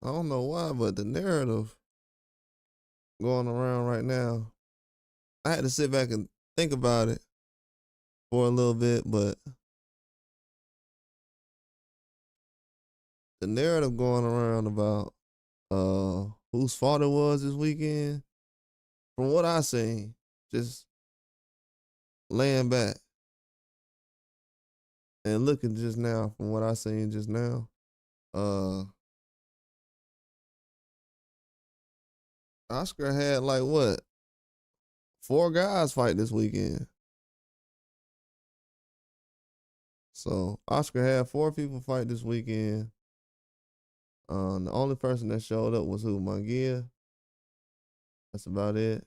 I don't know why, but the narrative going around right now, I had to sit back and think about it for a little bit, but the narrative going around about whose fault it was this weekend, from what I seen, just laying back and looking just now from what I seen just now, uh Oscar had like what, 4 guys fight this weekend. So Oscar had 4 people fight this weekend. The only person that showed up was who? Mangia. That's about it.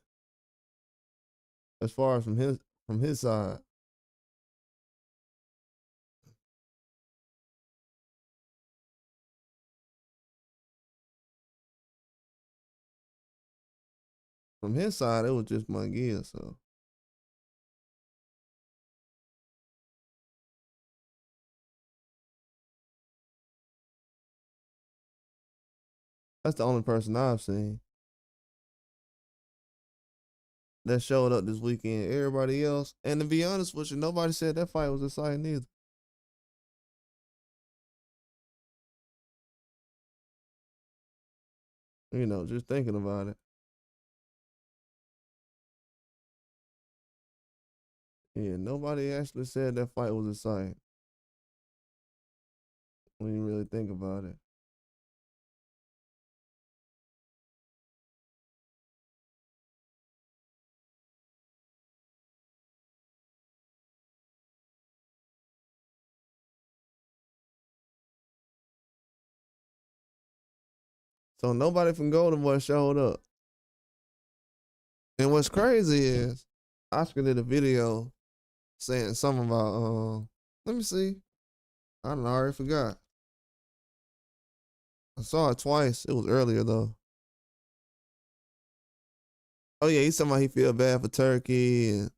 As far as from his side. From his side, it was just Mangia, so that's the only person I've seen that showed up this weekend. Everybody else, and to be honest with you, nobody said that fight was exciting either. Just thinking about it. Yeah, nobody actually said that fight was exciting when you really think about it. So nobody from Golden Boy showed up. And what's crazy is Oscar did a video saying something about let me see. I don't know, I already forgot. I saw it twice. It was earlier though. Oh yeah, he's talking about he feel bad for Turkey and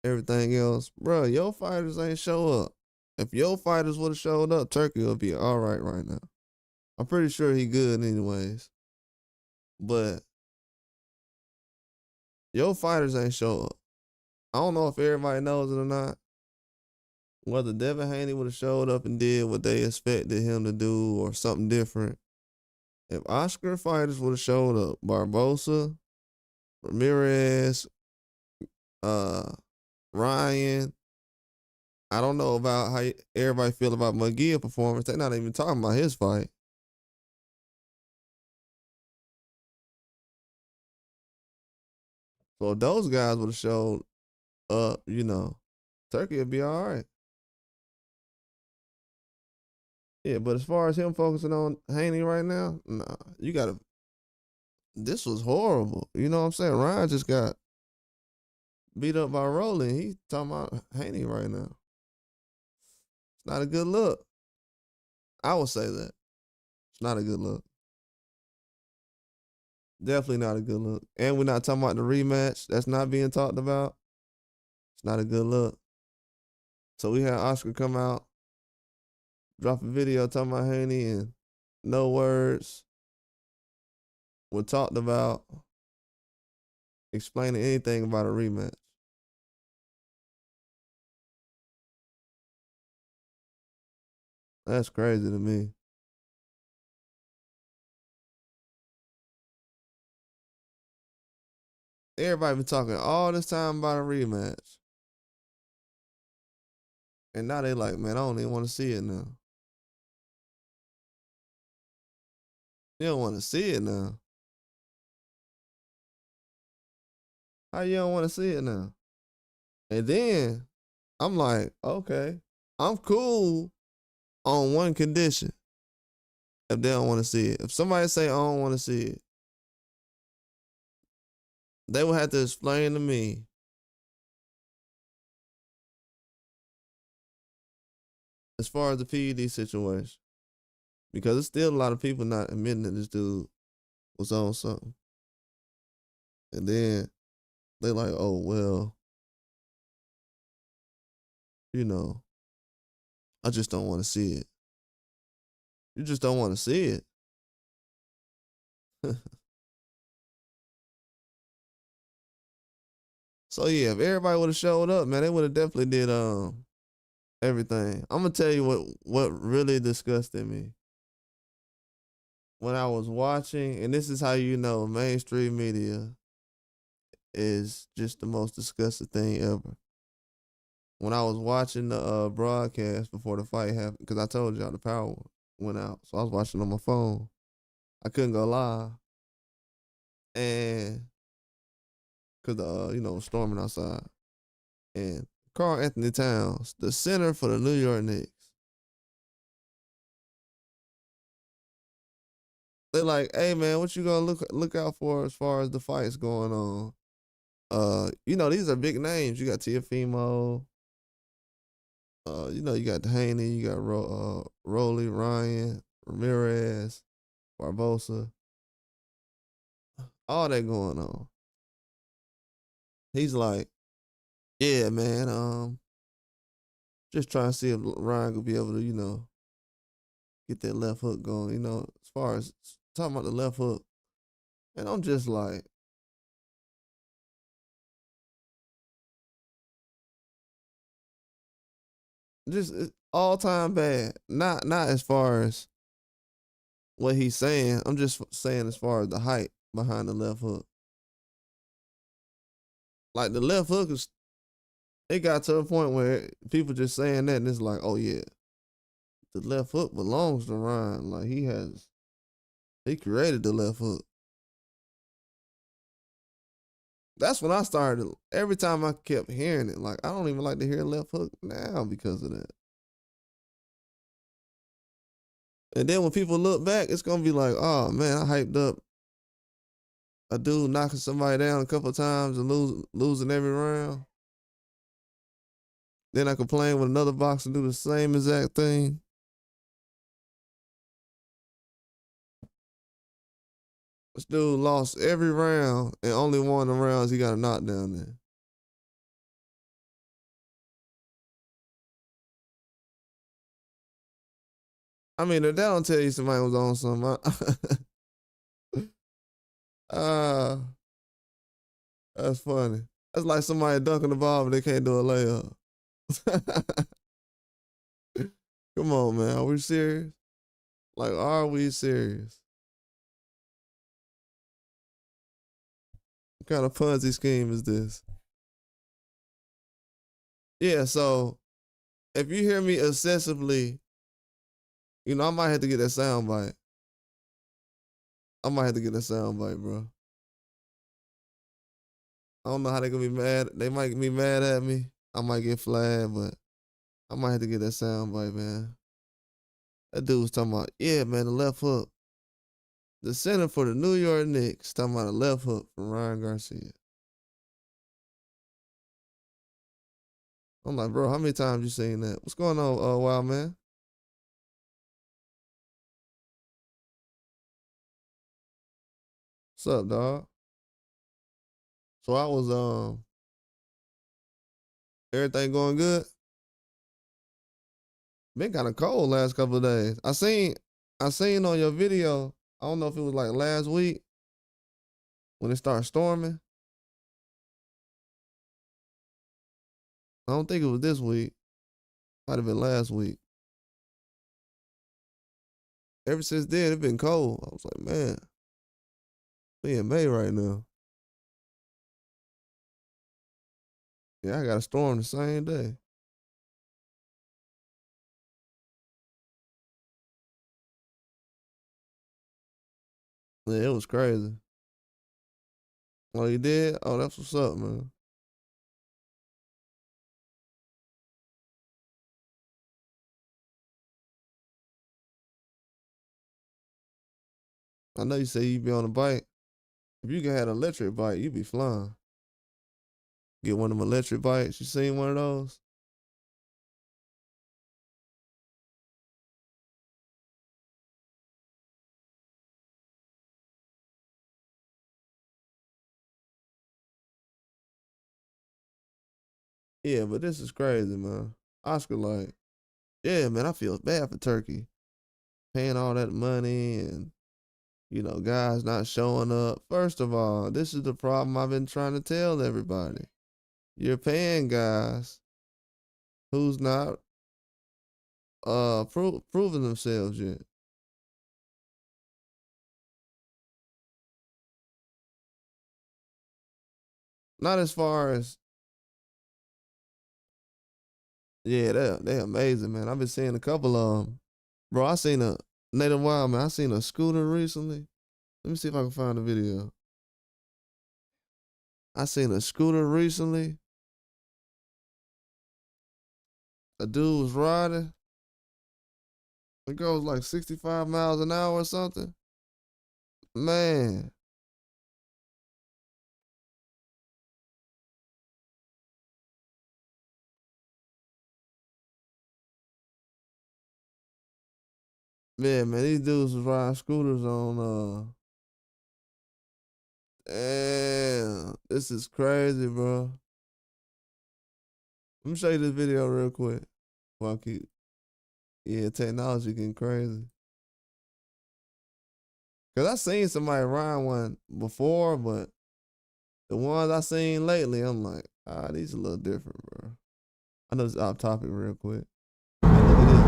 everything else. Bro, your fighters ain't show up. If your fighters would have showed up, Turkey would be all right now. I'm pretty sure he good anyways. But your fighters ain't show up. I don't know if everybody knows it or not. Whether Devin Haney would have showed up and did what they expected him to do or something different. If Oscar fighters would have showed up, Barbosa, Ramirez, uh, Ryan, I don't know about how everybody feel about McGee performance. They're not even talking about his fight. So if those guys would have showed up, Turkey would be all right. Yeah, but as far as him focusing on Haney right now, nah, you gotta. This was horrible. You know what I'm saying? Ryan just got beat up by Rolling. He's talking about Haney right now. It's not a good look. I would say that. It's not a good look. Definitely not a good look. And we're not talking about the rematch. That's not being talked about. It's not a good look. So we had Oscar come out, drop a video talking about Haney, and no words were talked about explaining anything about a rematch. That's crazy to me. Everybody been talking all this time about a rematch. And now they like, man, I don't even want to see it now. You don't want to see it now. How you don't want to see it now? And then I'm like, okay, I'm cool on one condition. If they don't want to see it, if somebody say I don't want to see it, they will have to explain to me as far as the PED situation, because there's still a lot of people not admitting that this dude was on something, and then they like, oh well, you know, I just don't want to see it. You just don't want to see it. So yeah, if everybody would have showed up, man, they would have definitely did everything. I'm gonna tell you what really disgusted me when I was watching, and this is how you know mainstream media is just the most disgusting thing ever. When I was watching the broadcast before the fight happened, because I told y'all the power went out, so I was watching on my phone. I couldn't go live, and because storming outside, and Carl Anthony Towns, the center for the New York Knicks, they're like, "Hey man, what you gonna look out for as far as the fights going on?" These are big names. You got Tiafimo. You got Haney. You got Rolly, Ryan, Ramirez, Barbosa. All that going on. He's like, "Yeah, man. Just trying to see if Ryan could be able to, get that left hook going. As far as talking about the left hook, and I'm just like, just all time bad. Not as far as what he's saying. I'm just saying as far as the hype behind the left hook. Like the left hook is, it got to a point where people just saying that, and it's like, oh yeah, the left hook belongs to Ryan. Like he created the left hook. That's when I started. Every time I kept hearing it, like I don't even like to hear left hook now because of that. And then when people look back, it's gonna be like, oh man, I hyped up a dude knocking somebody down a couple of times and losing every round. Then I complain when another boxer do the same exact thing. This dude lost every round and only won the rounds he got a knockdown in. I mean, if that don't tell you somebody was on something, uh, that's funny. That's like somebody dunking the ball but they can't do a layup. Come on, man. Are we serious? Like, are we serious? What kind of Ponzi scheme is this? Yeah, so if you hear me excessively, I might have to get that sound bite. I might have to get that sound bite, bro. I don't know how they gonna be mad. They might be mad at me. I might get flagged, but I might have to get that sound bite, man. That dude was talking about, yeah, man, the left hook. The center for the New York Knicks talking about a left hook from Ryan Garcia. I'm like, bro, how many times you seen that? What's going on, wild man? What's up, dog? So I was everything going good? Been kind of cold last couple of days. I seen on your video, I don't know if it was like last week when it started storming. I don't think it was this week. Might have been last week. Ever since then, it's been cold. I was like, man, we in May right now. Yeah, I got a storm the same day. Yeah, it was crazy. Oh, you did? Oh, that's what's up, man. I know you say you be on a bike. If you could have an electric bike, you be flying. Get one of them electric bikes. You seen one of those? Yeah, but this is crazy, man. Oscar, like, yeah, man, I feel bad for Turkey paying all that money and Guys not showing up. First of all, this is the problem I've been trying to tell everybody. You're paying guys who's not proving themselves yet. Not as far as yeah, they amazing, man. I've been seeing a couple of them. Bro, I seen a Native Wild man. I seen a scooter recently. Let me see if I can find the video. I seen a scooter recently. A dude was riding. It goes like 65 miles an hour or something. Man, man, these dudes was riding scooters on damn, this is crazy, bro. Let me show you this video real quick. While I keep yeah, technology getting crazy. Cause I seen somebody ride one before, but the ones I seen lately, I'm like, these a little different, bro. I know it's off topic real quick. Hey, look at this.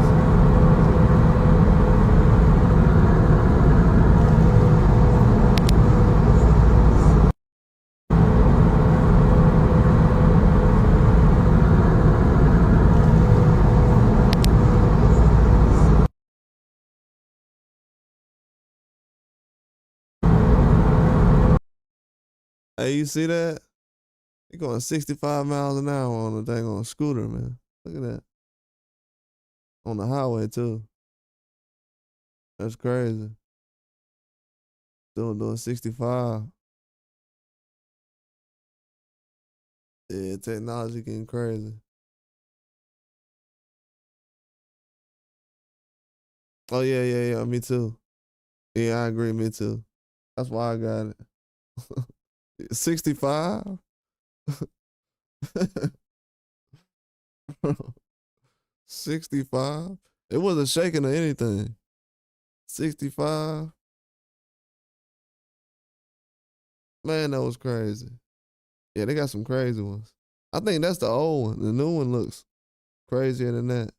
Hey, you see that? He going 65 miles an hour on a dang on a scooter, man. Look at that. On the highway too. That's crazy. Doing 65. Yeah, technology getting crazy. Oh yeah. Me too. Yeah, I agree. Me too. That's why I got it. 65. 65. It wasn't shaking or anything. 65. Man, that was crazy. Yeah, they got some crazy ones. I think that's the old one. The new one looks crazier than that.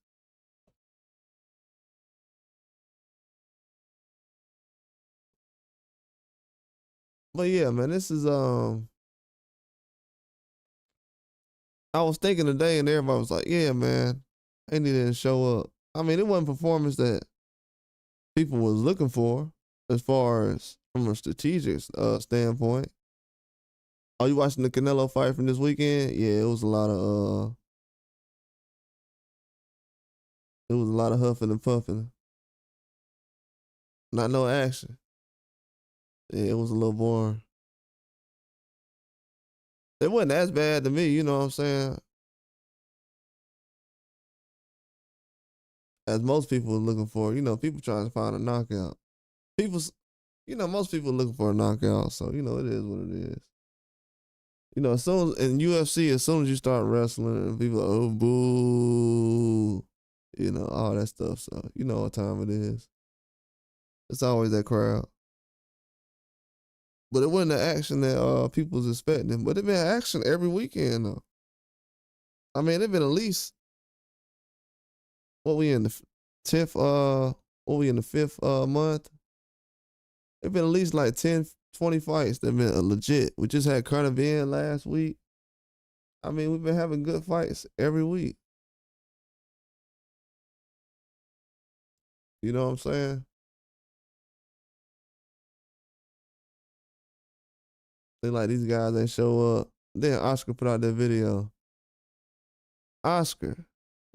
But yeah, man, this is I was thinking today and everybody was like, yeah, man, they didn't show up. I mean, it wasn't performance that people was looking for as far as from a strategic standpoint. Oh, you watching the Canelo fight from this weekend? Yeah, it was a lot of huffing and puffing. Not no action. Yeah, it was a little boring. It wasn't as bad to me, you know what I'm saying? As most people were looking for, people trying to find a knockout. People, most people looking for a knockout, so it is what it is. As soon as in UFC, as soon as you start wrestling, and people are, oh boo, all that stuff. So you know what time it is. It's always that crowd. But it wasn't the action that people was expecting. But it been action every weekend though. I mean, it been at least what we in the 10th what we in the 5th month. It been at least like 10, 20 fights that been legit. We just had Carter Ben last week. I mean, we've been having good fights every week. You know what I'm saying? They like these guys ain't show up. Then Oscar put out that video. Oscar,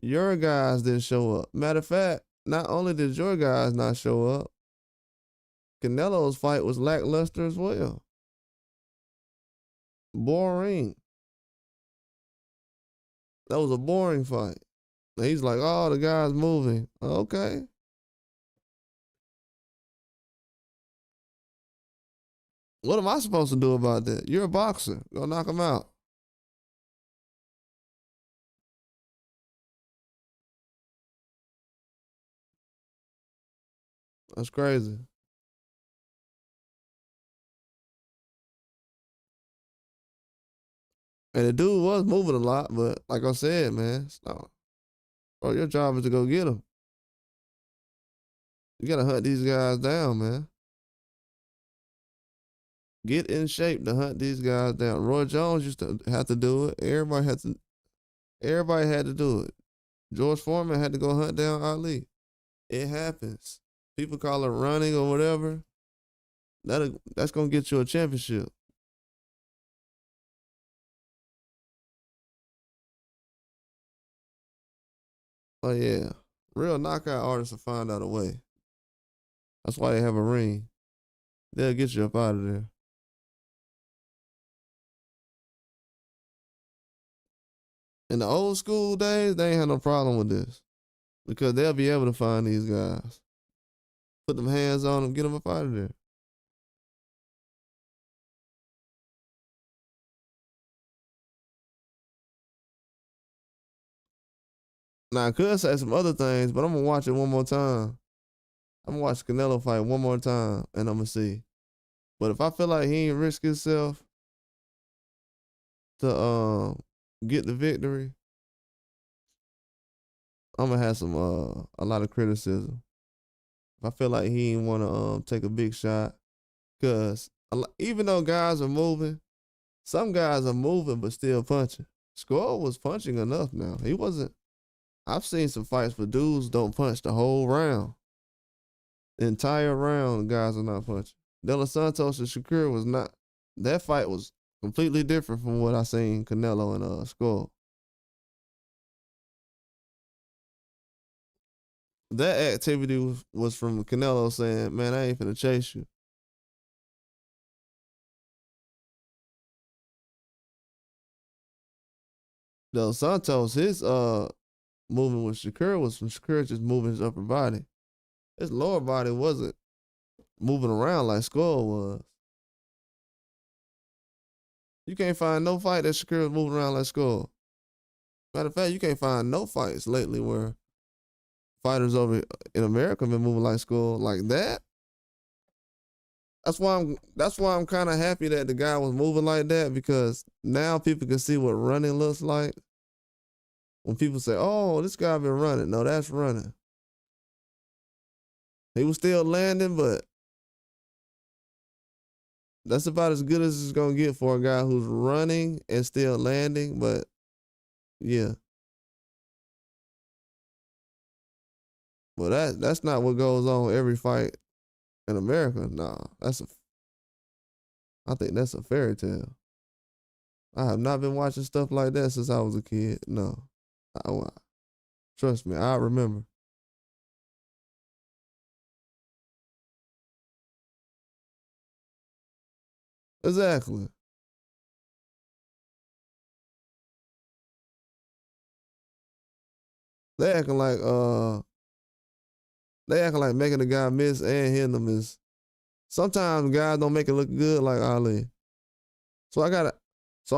your guys didn't show up. Matter of fact, not only did your guys not show up, Canelo's fight was lackluster as well. Boring. That was a boring fight. And he's like, oh, the guy's moving. Okay. What am I supposed to do about that? You're a boxer. Go knock him out. That's crazy. And the dude was moving a lot, but like I said, man, bro, your job is to go get him. You gotta hunt these guys down, man. Get in shape to hunt these guys down. Roy Jones used to have to do it. Everybody had to. Everybody had to do it. George Foreman had to go hunt down Ali. It happens. People call it running or whatever. That's gonna get you a championship. Oh yeah, real knockout artists will find out a way. That's why they have a ring. They'll get you up out of there. In the old school days, they ain't had no problem with this because they'll be able to find these guys, put them hands on them, get them up out of there. Now I could say some other things, but I'm gonna watch it one more time. I'm gonna watch Canelo fight one more time, and I'm gonna see. But if I feel like he ain't risk himself to get the victory, I'm gonna have some a lot of criticism. If I feel like he ain't want to take a big shot, cause even though guys are moving, some guys are moving but still punching. Score was punching enough now. He wasn't. I've seen some fights where dudes don't punch the whole round. The entire round, guys are not punching. De Los Santos and Shakur was not. That fight was completely different from what I seen Canelo and Skull. That activity was from Canelo saying, "Man, I ain't finna chase you." De Los Santos, his movement with Shakur was from Shakur just moving his upper body. His lower body wasn't moving around like Skull was. You can't find no fight that Shakur was moving around like Skull. Matter of fact, you can't find no fights lately where fighters over in America been moving like Skull like that. That's why I'm kind of happy that the guy was moving like that because now people can see what running looks like. When people say, "Oh, this guy been running," no, that's running. He was still landing, but that's about as good as it's gonna get for a guy who's running and still landing. But yeah, but that's not what goes on every fight in America. Nah, I think that's a fairy tale. I have not been watching stuff like that since I was a kid. No, I, trust me, I remember. Exactly. They acting like they acting like making the guy miss and hitting them is sometimes guys don't make it look good like Ali. So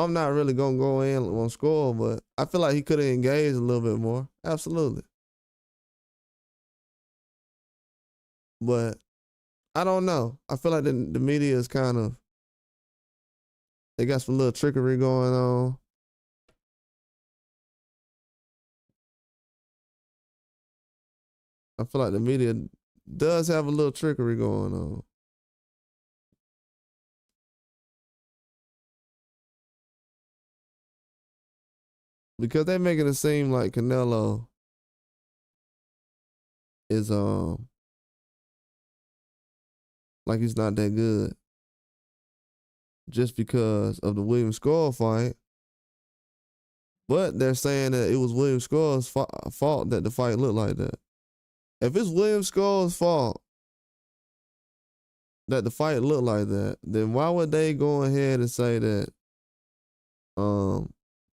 I'm not really gonna go in on score, but I feel like he could have engaged a little bit more. Absolutely. But I don't know. I feel like the media is kind of they got some little trickery going on. I feel like the media does have a little trickery going on. Because they making it seem like Canelo is like he's not that good just because of the William Skull fight. But they're saying that it was William Skull's fault that the fight looked like that. If it's William Skull's fault that the fight looked like that, then why would they go ahead and say that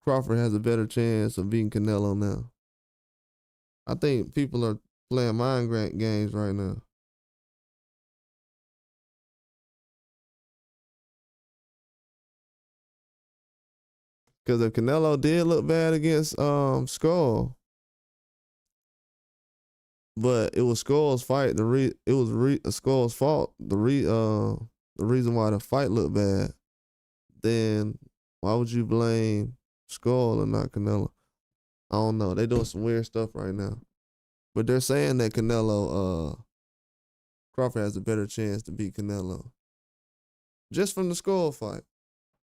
Crawford has a better chance of beating Canelo now? I think people are playing mind games right now. Because if Canelo did look bad against Skull, but it was Skull's fight. It was Skull's fault. The reason why the fight looked bad. Then Why would you blame Skull and not Canelo? I don't know. They doing some weird stuff right now. But they're saying that Crawford has a better chance to beat Canelo. Just from the Skull fight.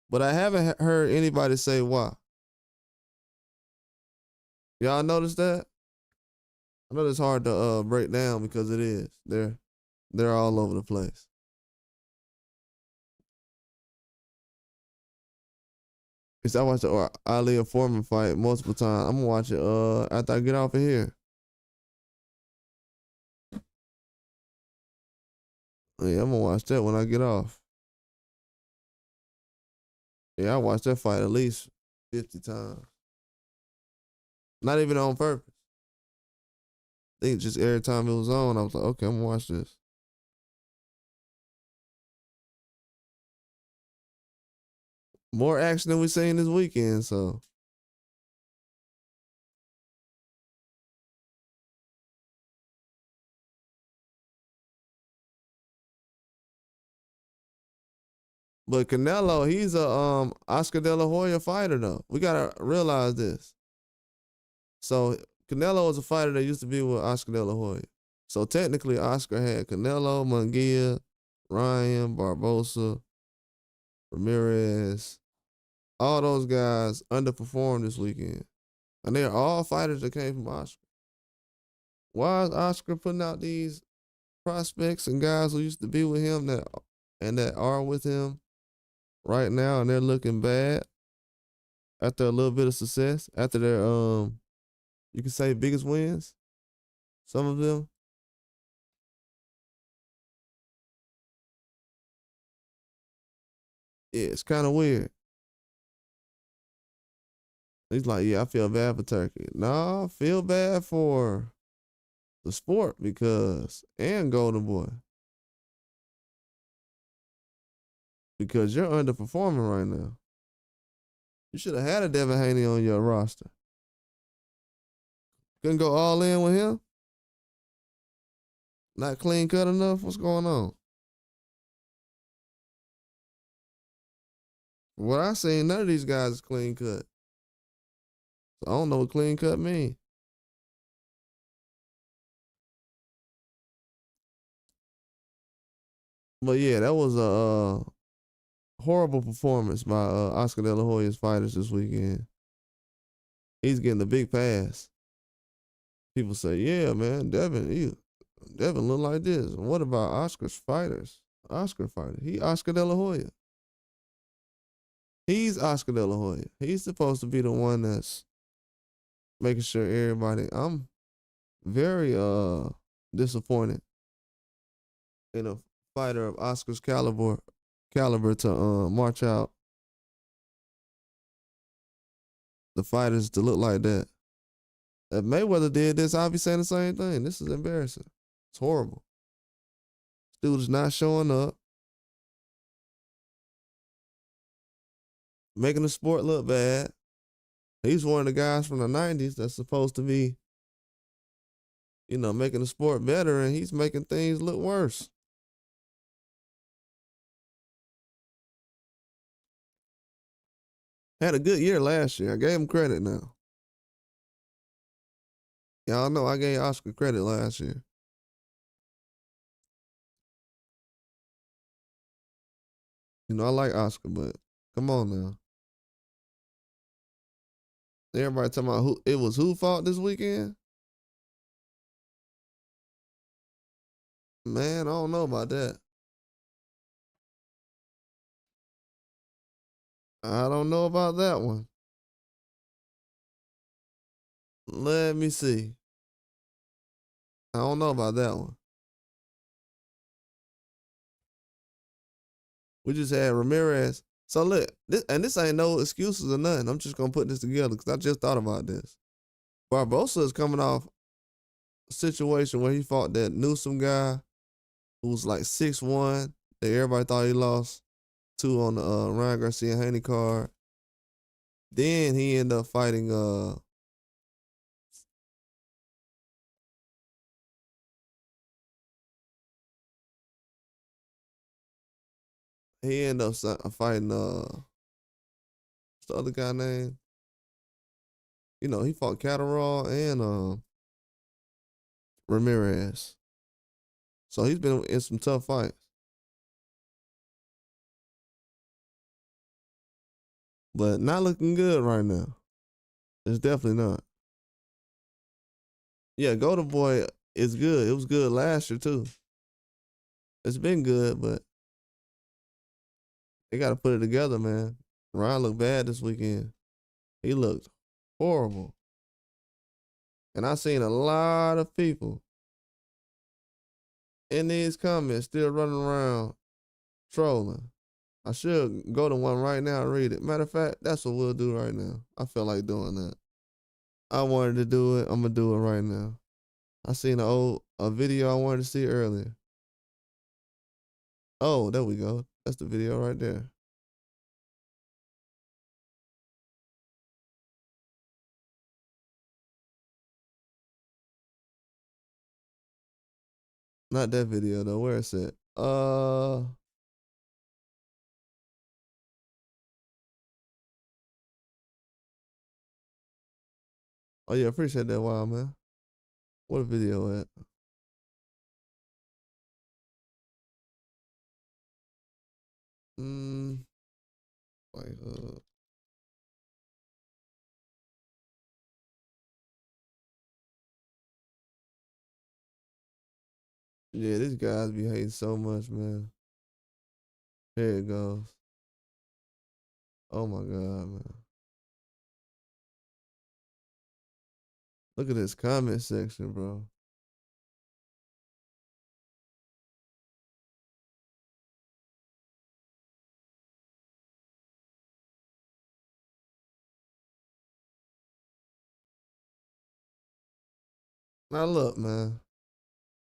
But I haven't heard anybody say why. Y'all notice that? I know it's hard to break down because it is. They're all over the place. Cause I watched the Ali and Foreman fight multiple times. I'm gonna watch it after I get off of here. Yeah, I'm gonna watch that when I get off. Yeah, I watched that fight at least 50 times. Not even on purpose. I think just every time it was on, I was like, okay, I'm gonna watch this. More action than we seen this weekend, so. But Canelo, he's a Oscar De La Hoya fighter though. We gotta realize this. So Canelo is a fighter that used to be with Oscar De La Hoya. So technically, Oscar had Canelo, Munguia, Ryan, Barbosa, Ramirez. All those guys underperformed this weekend. And they're all fighters that came from Oscar. Why is Oscar putting out these prospects and guys who used to be with him that are with him right now and they're looking bad after a little bit of success, after their you can say biggest wins, some of them? Yeah, it's kind of weird. He's like, yeah, I feel bad for Turkey. No, I feel bad for the sport and Golden Boy, because you're underperforming right now. You should have had a Devin Haney on your roster. Couldn't go all in with him? Not clean cut enough? What's going on? What I seen, none of these guys is clean cut. So I don't know what clean cut mean. But yeah, that was a horrible performance by Oscar De La Hoya's fighters this weekend. He's getting a big pass. People say, yeah, man, Devin look like this. What about Oscar's fighters? Oscar fighter. He Oscar De La Hoya. He's Oscar De La Hoya. He's supposed to be the one that's making sure everybody. I'm very disappointed in a fighter of Oscar's caliber to march out the fighters to look like that. If Mayweather did this, I'd be saying the same thing. This is embarrassing. It's horrible. This dude is not showing up, making the sport look bad. He's one of the guys from the 90s that's supposed to be, making the sport better, and he's making things look worse. Had a good year last year. I gave him credit now. Y'all know I gave Oscar credit last year. I like Oscar, but come on now. Everybody talking about who fault this weekend? Man, I don't know about that. I don't know about that one. Let me see. I don't know about that one. We just had Ramirez. So look, this ain't no excuses or nothing. I'm just gonna put this together because I just thought about this. Barbosa is coming off a situation where he fought that Newsom guy who was like 6'1", that everybody thought he lost to on the Ryan Garcia Haney card. Then he ended up fighting he ended up fighting What's the other guy name? You know, he fought Catterall and Ramirez. So he's been in some tough fights. But not looking good right now. It's definitely not. Yeah, Golden Boy is good. It was good last year too. It's been good, but they got to put it together, man. Ryan looked bad this weekend. He looked horrible. And I seen a lot of people in these comments still running around trolling. I should go to one right now and read it. Matter of fact, that's what we'll do right now. I feel like doing that. I wanted to do it. I'm gonna do it right now. I seen a video I wanted to see earlier. Oh, there we go. That's the video right there. Not that video though. Where is it? Oh yeah, appreciate that, wild man. What video at? Like yeah, these guys be hating so much, man. Here it goes. Oh my god, man. Look at this comment section, bro. Now look, man.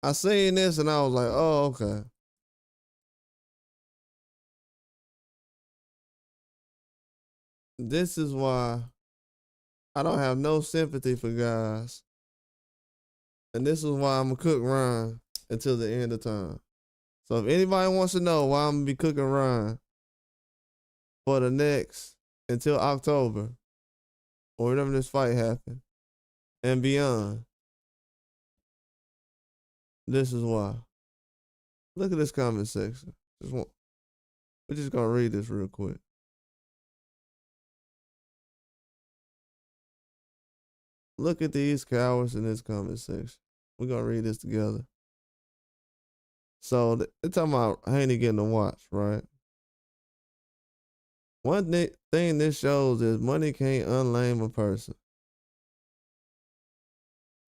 I seen this and I was like, oh, okay. This is why I don't have no sympathy for guys. And this is why I'm gonna cook Ryan until the end of time. So if anybody wants to know why I'm gonna be cooking Ryan for the next until October or whenever this fight happens and beyond, this is why. Look at this comment section. We're just gonna read this real quick. Look at these cowards in this comment section. We're gonna read this together. So they're talking about Haney getting a watch, right? One thing this shows is money can't unlame a person.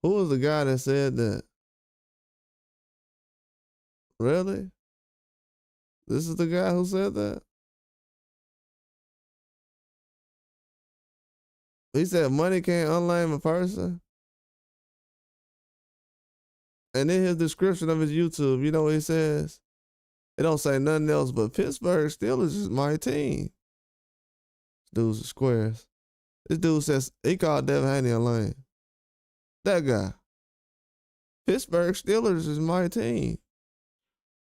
Who was the guy that said that? Really? This is the guy who said that? He said money can't unlame a person? And in his description of his YouTube, you know what he says? It don't say nothing else but Pittsburgh Steelers is my team. Dudes are squares. This dude says he called Devin Haney a lame. That guy. Pittsburgh Steelers is my team.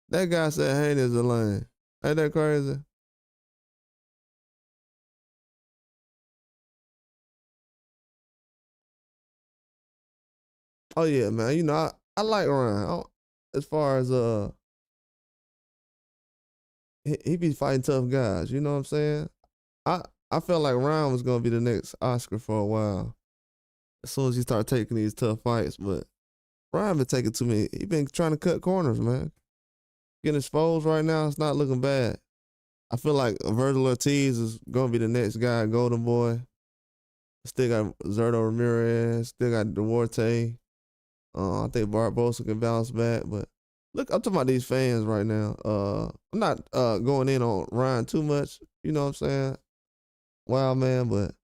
That guy said Haney is a lame. Ain't that crazy? Oh yeah, man. You know, I like Ryan. As far as he be fighting tough guys. You know what I'm saying? I felt like Ryan was gonna be the next Oscar for a while. As soon as he start taking these tough fights, but Ryan been taking too many. He been trying to cut corners, man. Getting exposed right now, it's not looking bad. I feel like Virgil Ortiz is gonna be the next guy, Golden Boy. Still got Zerto Ramirez. Still got Duarte. I think Barbosa can bounce back, but look, I'm talking about these fans right now. I'm not going in on Ryan too much. You know what I'm saying? Wow, man, but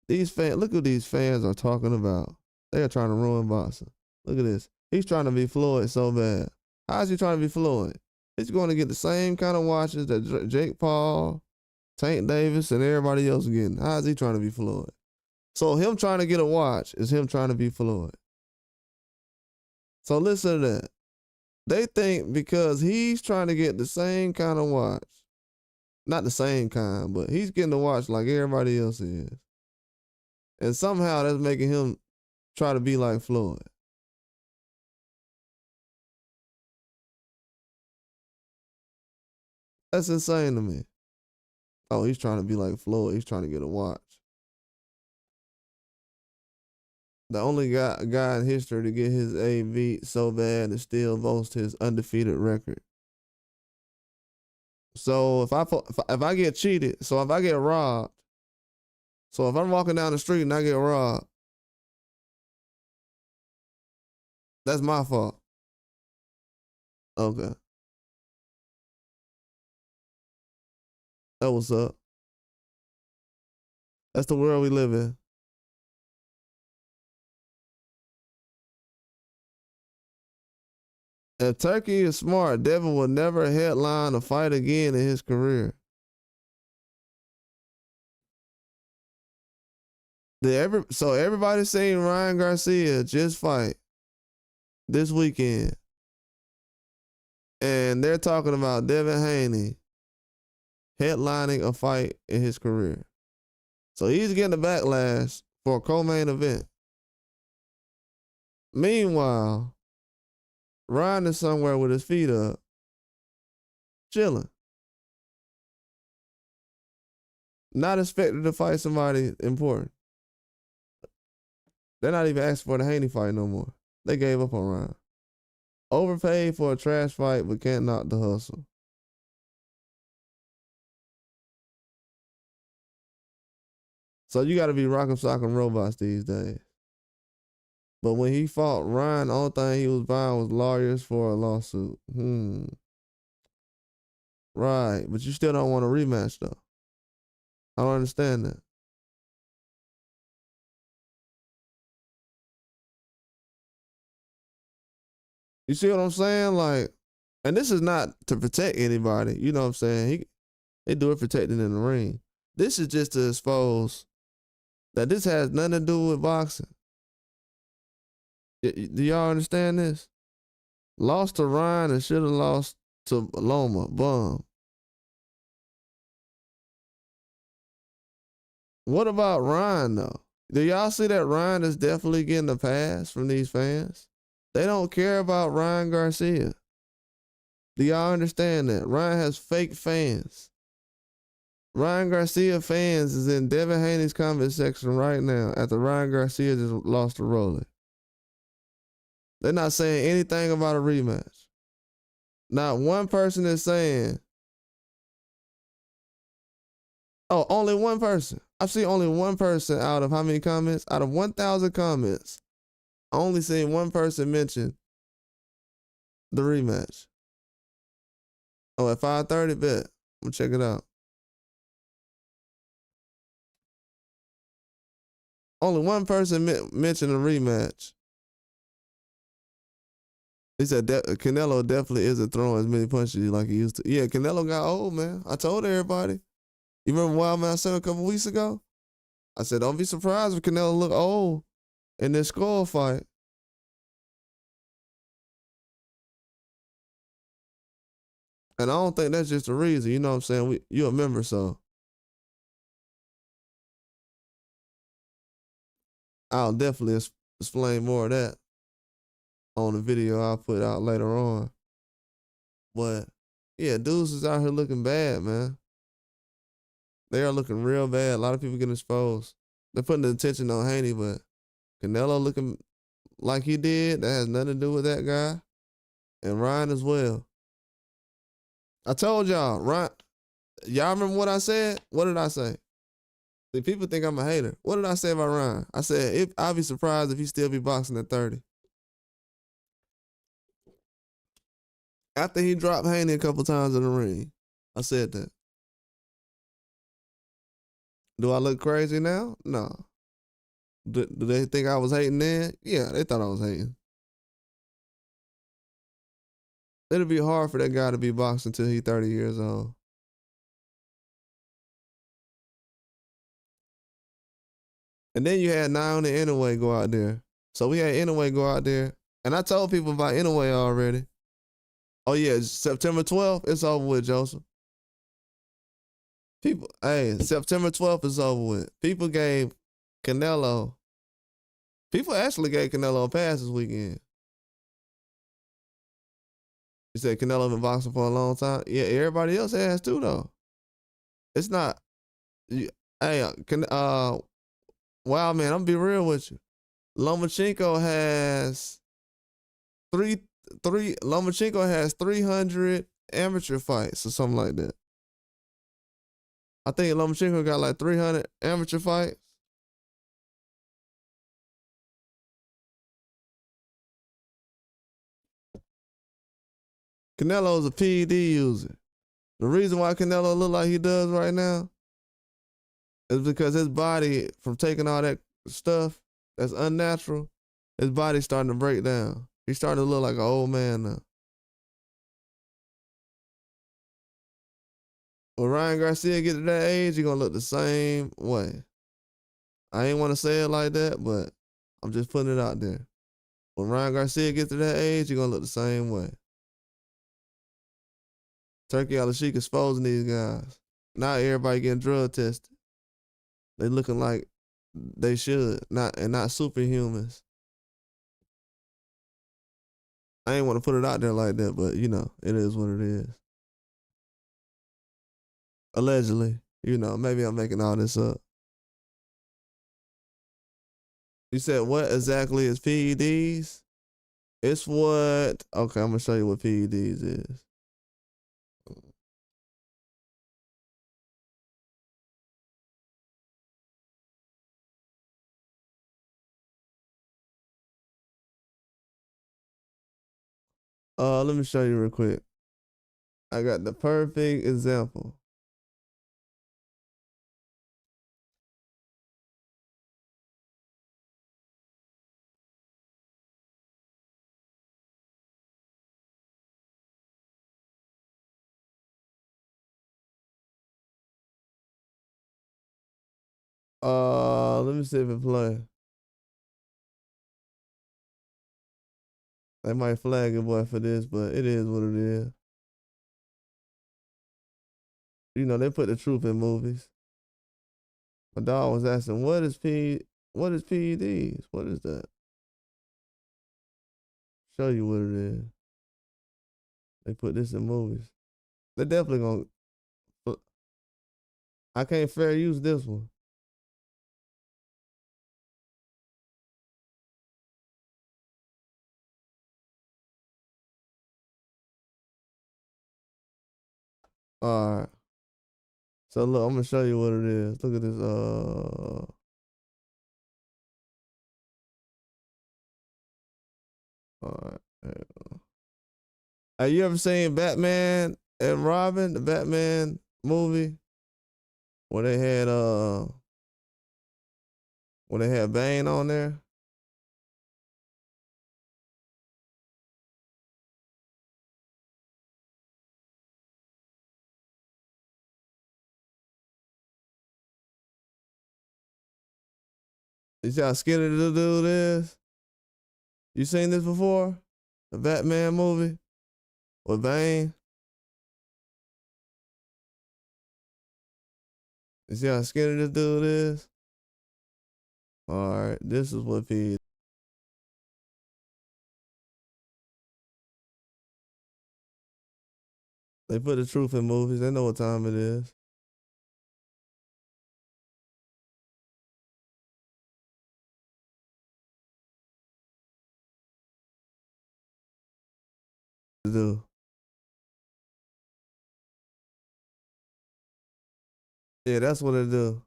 these fans, look what these fans are talking about. They are trying to ruin boxing. Look at this. He's trying to be Floyd so bad. How is he trying to be Floyd? He's going to get the same kind of watches that Jake Paul, Tank Davis, and everybody else getting. How is he trying to be Floyd? So him trying to get a watch is him trying to be Floyd. So listen to that. They think because he's trying to get the same kind of watch Not the same kind, but he's getting to watch like everybody else is. And somehow that's making him try to be like Floyd. That's insane to me. Oh, he's trying to be like Floyd. He's trying to get a watch. The only guy in history to get his A beat so bad and still boast his undefeated record. So if I get cheated, so if I get robbed, so if I'm walking down the street and I get robbed, that's my fault. Okay. That what's up. That's the world we live in. If Turkey is smart, Devin will never headline a fight again in his career. So everybody seen Ryan Garcia just fight this weekend. And they're talking about Devin Haney headlining a fight in his career. So he's getting a backlash for a co-main event. Meanwhile, Ryan is somewhere with his feet up, chilling. Not expected to fight somebody important. They're not even asking for the Haney fight no more. They gave up on Ryan. Overpaid for a trash fight, but can't knock the hustle. So you got to be rock'em sock'em robots these days. But when he fought Ryan, the only thing he was buying was lawyers for a lawsuit. Right, but you still don't want a rematch though. I don't understand that. You see what I'm saying? Like, and this is not to protect anybody. You know what I'm saying? They do it protecting in the ring. This is just to expose that this has nothing to do with boxing. Do y'all understand this? Lost to Ryan and should have lost to Loma. Bum. What about Ryan though? Do y'all see that Ryan is definitely getting a pass from these fans? They don't care about Ryan Garcia. Do y'all understand that? Ryan has fake fans. Ryan Garcia fans is in Devin Haney's comment section right now after Ryan Garcia just lost to Rolly. They're not saying anything about a rematch. Not one person is saying, oh, only one person. I've seen only one person out of how many comments? Out of 1,000 comments, I only seen one person mention the rematch. Oh, at 5:30, bet. I'm gonna check it out. Only one person mentioned a rematch. He said Canelo definitely isn't throwing as many punches like he used to. Yeah, Canelo got old, man. I told everybody. You remember Wild Man I said a couple weeks ago? I said, don't be surprised if Canelo look old in this skull fight. And I don't think that's just the reason. You know what I'm saying? You're a member, so I'll definitely explain more of that on the video I'll put out later on. But yeah, dudes is out here looking bad, man. They are looking real bad. A lot of people getting exposed. They're putting the attention on Haney, but Canelo looking like he did, that has nothing to do with that guy. And Ryan as well. I told y'all, Ryan, y'all remember what I said? What did I say? See, people think I'm a hater. What did I say about Ryan? I said, I'd be surprised if he still be boxing at 30. After he dropped Haney a couple times in the ring, I said that. Do I look crazy now? No. Do they think I was hating then? Yeah, they thought I was hating. It'll be hard for that guy to be boxing until he's 30 years old. And then you had Naoya Inoue go out there. So we had Inoue go out there. And I told people about Inoue already. Oh yeah, September 12th, it's over with, Joseph. People, hey, September 12th is over with. People gave Canelo. People actually gave Canelo a pass this weekend. You said Canelo been boxing for a long time. Yeah, everybody else has too though. It's not. You, hey, wow, man, I'm gonna be real with you. Lomachenko has three. Lomachenko has 300 amateur fights or something like that. I think Lomachenko got like 300 amateur fights. Canelo's a PED user. The reason why Canelo look like he does right now is because his body, from taking all that stuff that's unnatural, his body's starting to break down. He's starting to look like an old man now. When Ryan Garcia get to that age, he gonna look the same way. I ain't want to say it like that, but I'm just putting it out there. When Ryan Garcia get to that age, he gonna look the same way. Turkey Al-Sheikh exposing these guys. Now everybody getting drug tested. They looking like they should, not superhumans. I ain't want to put it out there like that, but you know, it is what it is. Allegedly, you know, maybe I'm making all this up. You said what exactly is PEDs? It's what, okay, I'm gonna show you what PEDs is. Let me show you real quick. I got the perfect example. Let me see if it play. They might flag a boy for this, but it is what it is. You know, they put the truth in movies. My dog was asking, what is PEDs? What is that? Show you what it is. They put this in movies. They definitely gonna. I can't fair use this one. All right. So look, I'm gonna show you what it is. Look at this. All right. Have you ever seen Batman and Robin, the Batman movie, where they had Bane on there? You see how skinny the dude is? You seen this before? The Batman movie with Bane? You see how skinny this dude is? Alright, this is what he. They put the truth in movies. They know what time it is. Do. Yeah, that's what it do.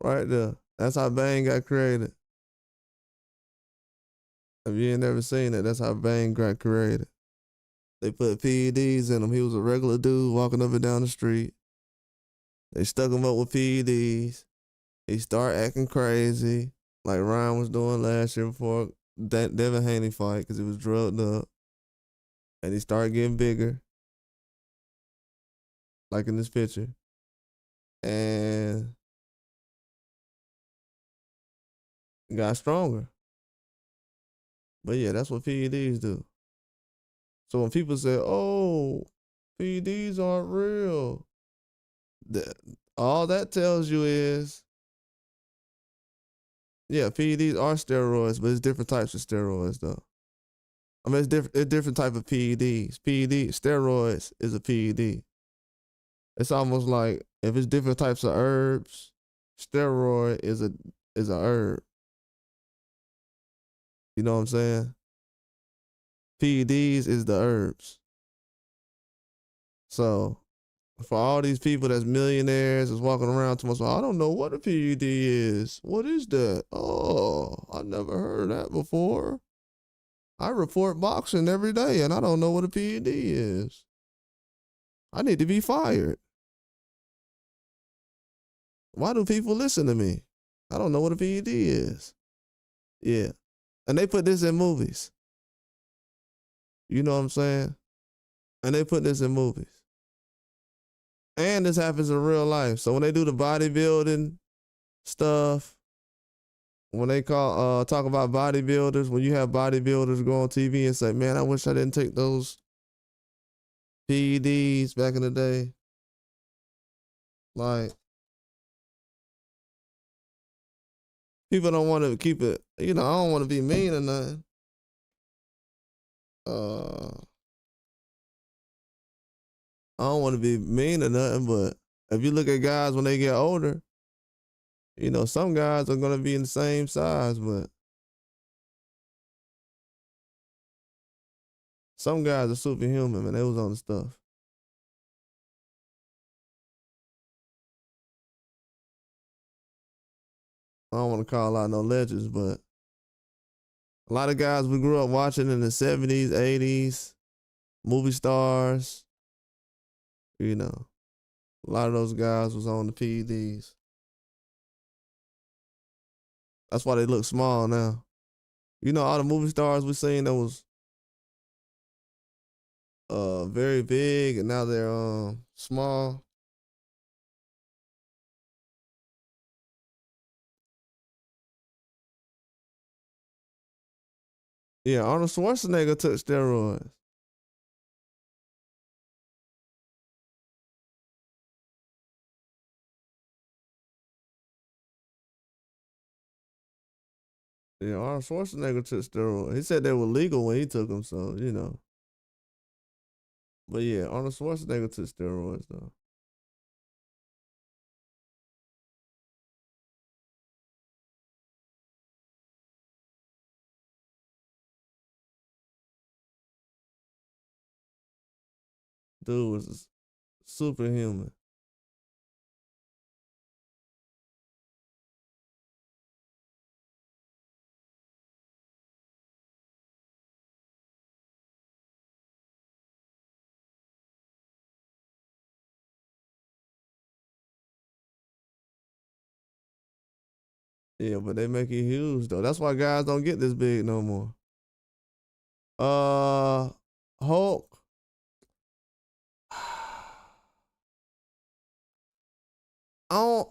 Right there. That's how Bane got created. If you ain't never seen it, that's how Bane got created. They put PEDs in him. He was a regular dude walking up and down the street. They stuck him up with PEDs. He started acting crazy, like Ryan was doing last year before that Devin Haney fight, because he was drugged up. And he started getting bigger, like in this picture. And got stronger. But yeah, that's what PEDs do. So when people say, oh, PEDs aren't real, The, all that tells you is, yeah, PEDs are steroids, but it's different types of steroids though. I mean, it's different type of PEDs. Steroids is a PED. It's almost like if it's different types of herbs, steroid is a herb. You know what I'm saying? PEDs is the herbs. So for all these people that's millionaires that's walking around to us, I don't know what a PED is. What is that? Oh, I never heard of that before. I report boxing every day and I don't know what a PED is. I need to be fired. Why do people listen to me? I don't know what a PED is. Yeah. And they put this in movies. You know what I'm saying? And they put this in movies. And this happens in real life. So when they do the bodybuilding stuff, when they talk about bodybuilders, when you have bodybuilders go on TV and say, man, I wish I didn't take those PEDs back in the day. Like, people don't want to keep it, I don't want to be mean or nothing. I don't want to be mean or nothing, but if you look at guys when they get older, some guys are going to be in the same size, but some guys are superhuman, man. They was on the stuff. I don't want to call out no legends, but a lot of guys we grew up watching in the 70s, 80s, movie stars, a lot of those guys was on the PEDs. That's why they look small now. All the movie stars we seen that was very big and now they're small. Yeah, Arnold Schwarzenegger took steroids. Yeah, Arnold Schwarzenegger took steroids. He said they were legal when he took them, so. But yeah, Arnold Schwarzenegger took steroids though. Dude was superhuman. Yeah, but they make it huge though. That's why guys don't get this big no more. Uh, Hulk. I don't.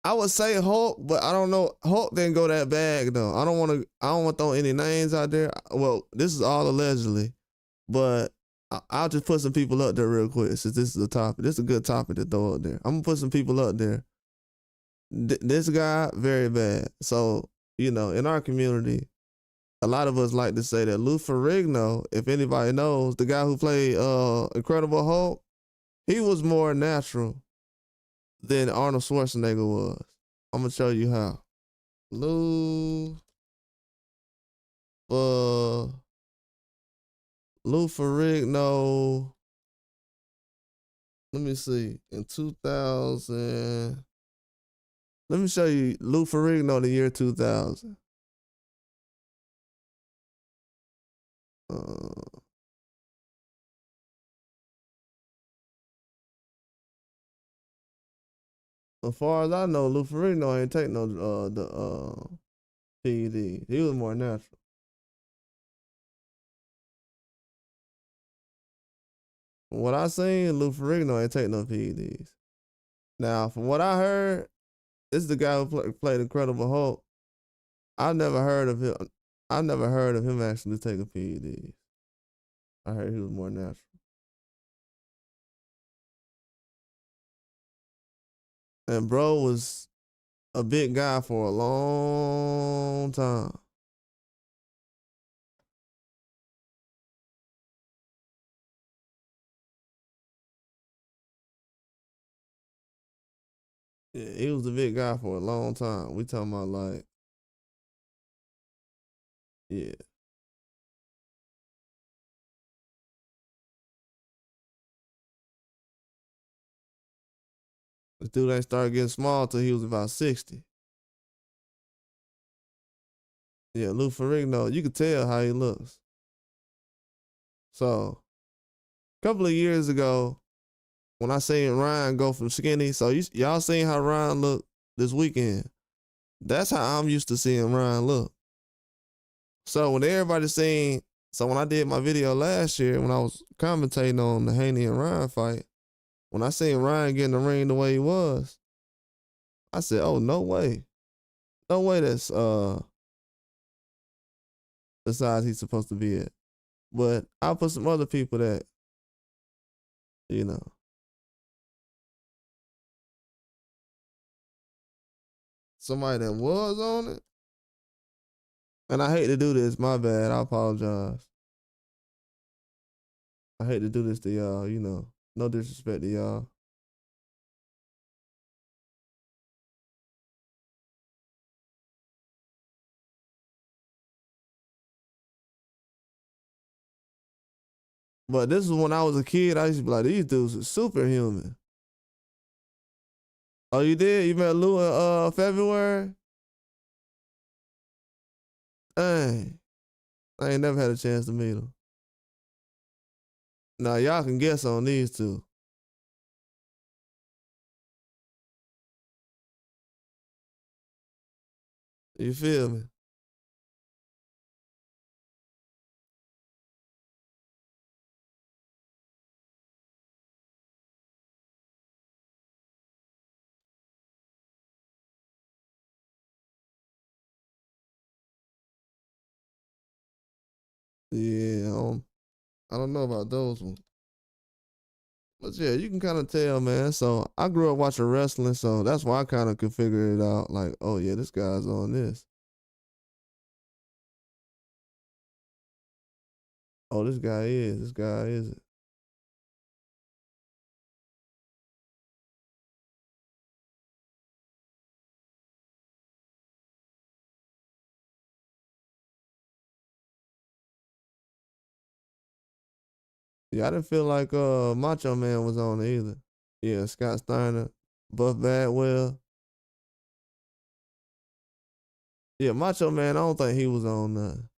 I would say Hulk, but I don't know. Hulk didn't go that bad though. I don't want to. I don't want to throw any names out there. Well, this is all allegedly, but I'll just put some people up there real quick since this is a topic. This is a good topic to throw out there. I'm gonna put some people up there. This guy very bad. So in our community, a lot of us like to say that Lou Ferrigno, if anybody knows, the guy who played Incredible Hulk, he was more natural than Arnold Schwarzenegger was. I'm gonna show you how. Lou uh Lou Ferrigno. Let me see. In 2000. Let me show you Lou Ferrigno the year 2000. Uh, as far as I know, Lou Ferrigno ain't take no the PED. He was more natural. From what I seen, Lou Ferrigno ain't take no PEDs. Now, from what I heard, this is the guy who played Incredible Hulk. I never heard of him. I never heard of him actually taking PEDs. I heard he was more natural. And bro was a big guy for a long time. Yeah, he was a big guy for a long time. We talking about like, yeah. This dude ain't started getting small till he was about 60. Yeah, Lou Ferrigno, you could tell how he looks. So, a couple of years ago, when I seen Ryan go from skinny, so y'all seen how Ryan looked this weekend. That's how I'm used to seeing Ryan look. So when everybody seen, so when I did my video last year, when I was commentating on the Haney and Ryan fight, when I seen Ryan get in the ring the way he was, I said, "Oh, no way, no way that's the size he's supposed to be at." But I'll put some other people that, you know, somebody that was on it. And I hate to do this, my bad. I apologize. I hate to do this to y'all, you know. No disrespect to y'all. But this is when I was a kid. I used to be like, these dudes are superhuman. Oh, you did? You met Lou in February? Dang. I ain't never had a chance to meet him. Now y'all can guess on these two. You feel me? Yeah, I don't know about those ones. But yeah, you can kind of tell, man. So I grew up watching wrestling, so that's why I kind of could figure it out. Like, oh yeah, this guy's on this. Oh, this guy is. This guy isn't. Yeah, I didn't feel like Macho Man was on it either. Yeah, Scott Steiner, Buff Bagwell. Yeah, Macho Man, I don't think he was on nothing.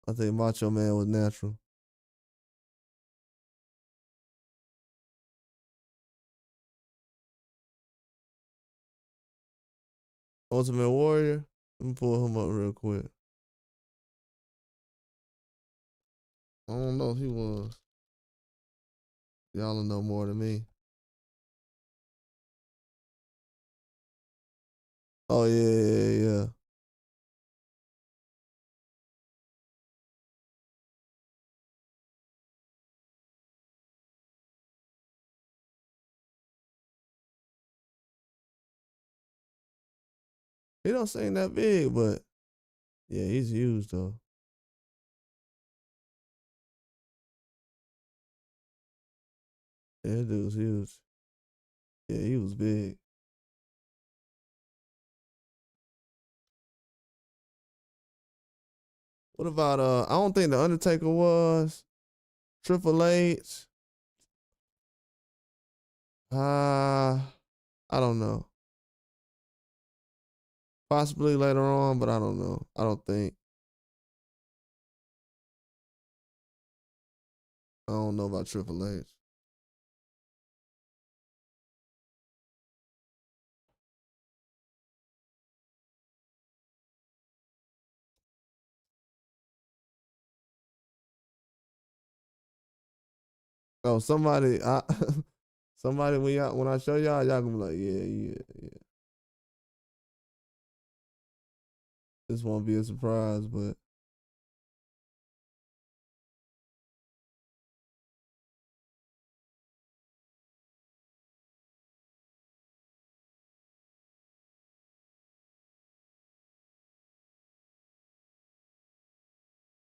I think Macho Man was natural. Ultimate Warrior. Let me pull him up real quick. I don't know if he was. Y'all know more than me. Oh yeah. He don't seem that big, but yeah, he's huge though. Yeah, that dude's huge. Yeah, he was big. What about I don't think the Undertaker was Triple H. I don't know. Possibly later on, but I don't know. I don't think. I don't know about Triple H. Oh, somebody, somebody when I show y'all gonna be like, yeah. This won't be a surprise, but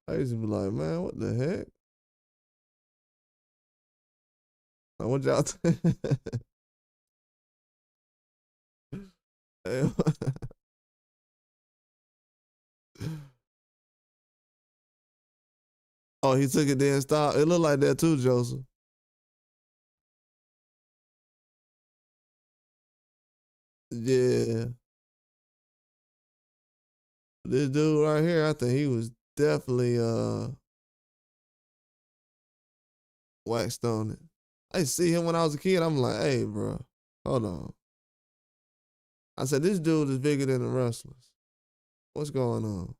I used to be like, man, what the heck? Like, what y'all? Oh, he took it then stopped. It looked like that too, Joseph. Yeah. This dude right here, I think he was definitely waxed on it. I see him when I was a kid. I'm like, hey, bro, hold on. I said, this dude is bigger than the wrestlers. What's going on?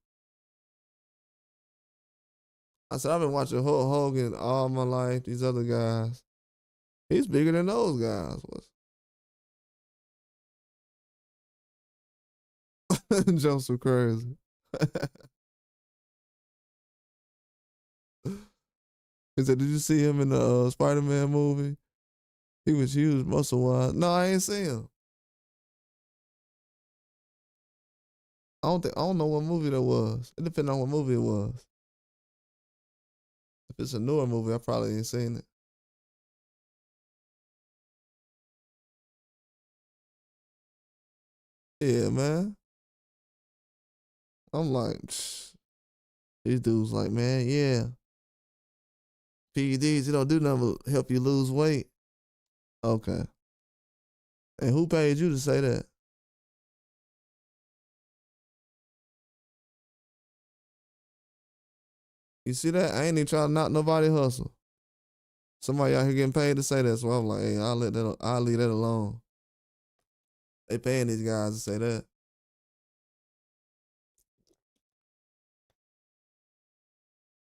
I said, I've been watching Hulk Hogan all my life. These other guys, he's bigger than those guys. What's Joseph crazy? He said, did you see him in the Spider-Man movie? He was huge, muscle wise. No, I ain't seen him. I don't know what movie that was. It depends on what movie it was. If it's a newer movie, I probably ain't seen it. Yeah, man. I'm like, these dudes like, man, yeah. PEDs, you don't do nothing but help you lose weight. Okay. And who paid you to say that? You see that? I ain't even trying to knock nobody hustle. Somebody out here getting paid to say that, so I'm like, hey, I'll leave that alone. They paying these guys to say that.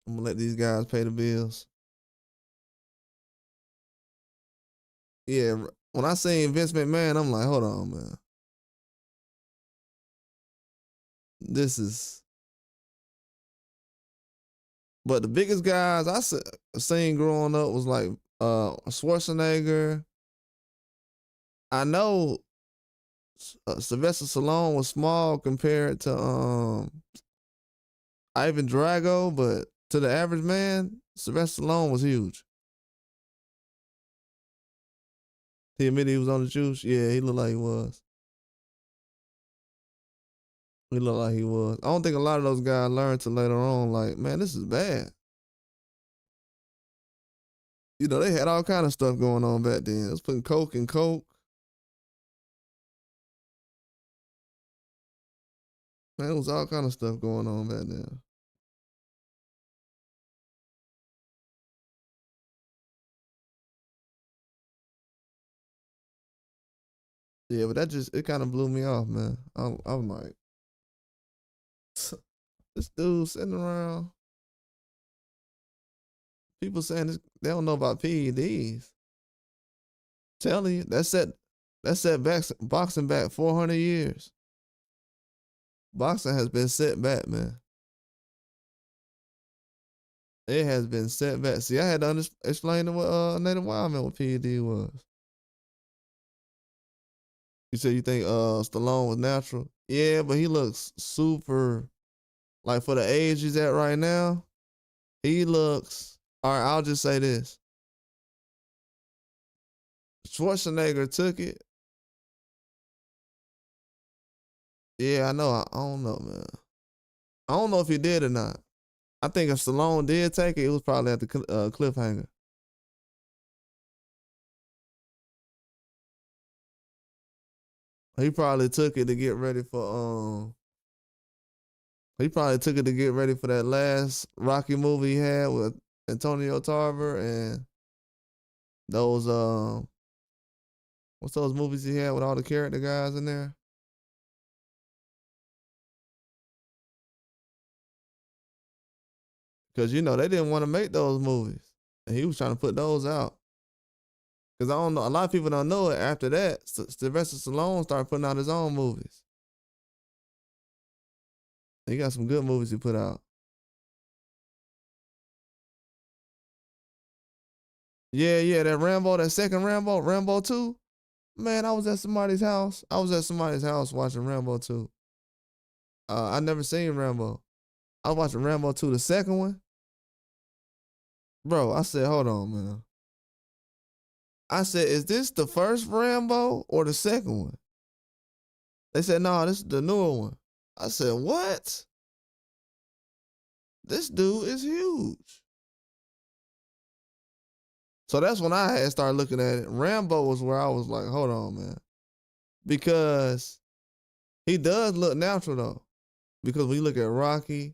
I'm gonna let these guys pay the bills. Yeah, when I seen Vince McMahon, I'm like, hold on, man. This is. But the biggest guys seen growing up was like Schwarzenegger. I know Sylvester Stallone was small compared to Ivan Drago, but to the average man, Sylvester Stallone was huge. He admitted he was on the juice. Yeah, he looked like he was. He looked like he was. I don't think a lot of those guys learned till later on. Like, man, this is bad. You know, they had all kind of stuff going on back then. It was putting coke in coke. Man, it was all kind of stuff going on back then. Yeah, but that just it kind of blew me off, man. I'm like, this dude sitting around, people saying this, they don't know about PEDs. Telling you, that's set back boxing back 400 years. Boxing has been set back, man. It has been set back. See, I had to explain to what Native Wildman what PED was. You said you think Stallone was natural? Yeah, but he looks super like for the age he's at right now, he looks all right, I'll just say this. Schwarzenegger took it. Yeah, I know. I don't know, man. I don't know if he did or not. I think if Stallone did take it, it was probably at the cliffhanger. He probably took it to get ready for He probably took it to get ready for that last Rocky movie he had with Antonio Tarver and those what's those movies he had with all the character guys in there? Cause you know they didn't want to make those movies, and he was trying to put those out. Cause I don't know, a lot of people don't know it. After that, Sylvester Stallone started putting out his own movies. He got some good movies he put out. Yeah, yeah, that Rambo, that second Rambo, Rambo 2. Man, I was at somebody's house. I was at somebody's house watching Rambo 2. I never seen Rambo. I was watching Rambo 2, the second one. Bro, I said, hold on, man. I said, is this the first Rambo or the second one? They said, no, this is the newer one. I said, what? This dude is huge. So that's when I had started looking at it. Rambo was where I was like, hold on, man. Because he does look natural, though. Because when you look at Rocky,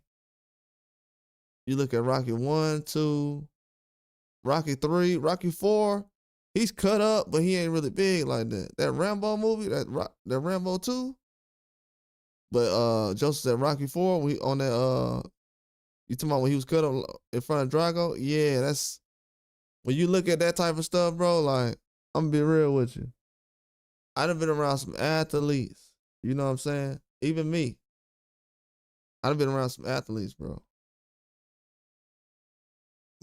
you look at Rocky 1, 2, Rocky 3, Rocky 4, he's cut up, but he ain't really big like that. That Rambo movie, that Rambo 2, but Joseph said Rocky 4, we on that, you talking about when he was cut up in front of Drago? Yeah, that's, when you look at that type of stuff, bro, like, I'm gonna be real with you. I done been around some athletes, you know what I'm saying? Even me. I done been around some athletes, bro.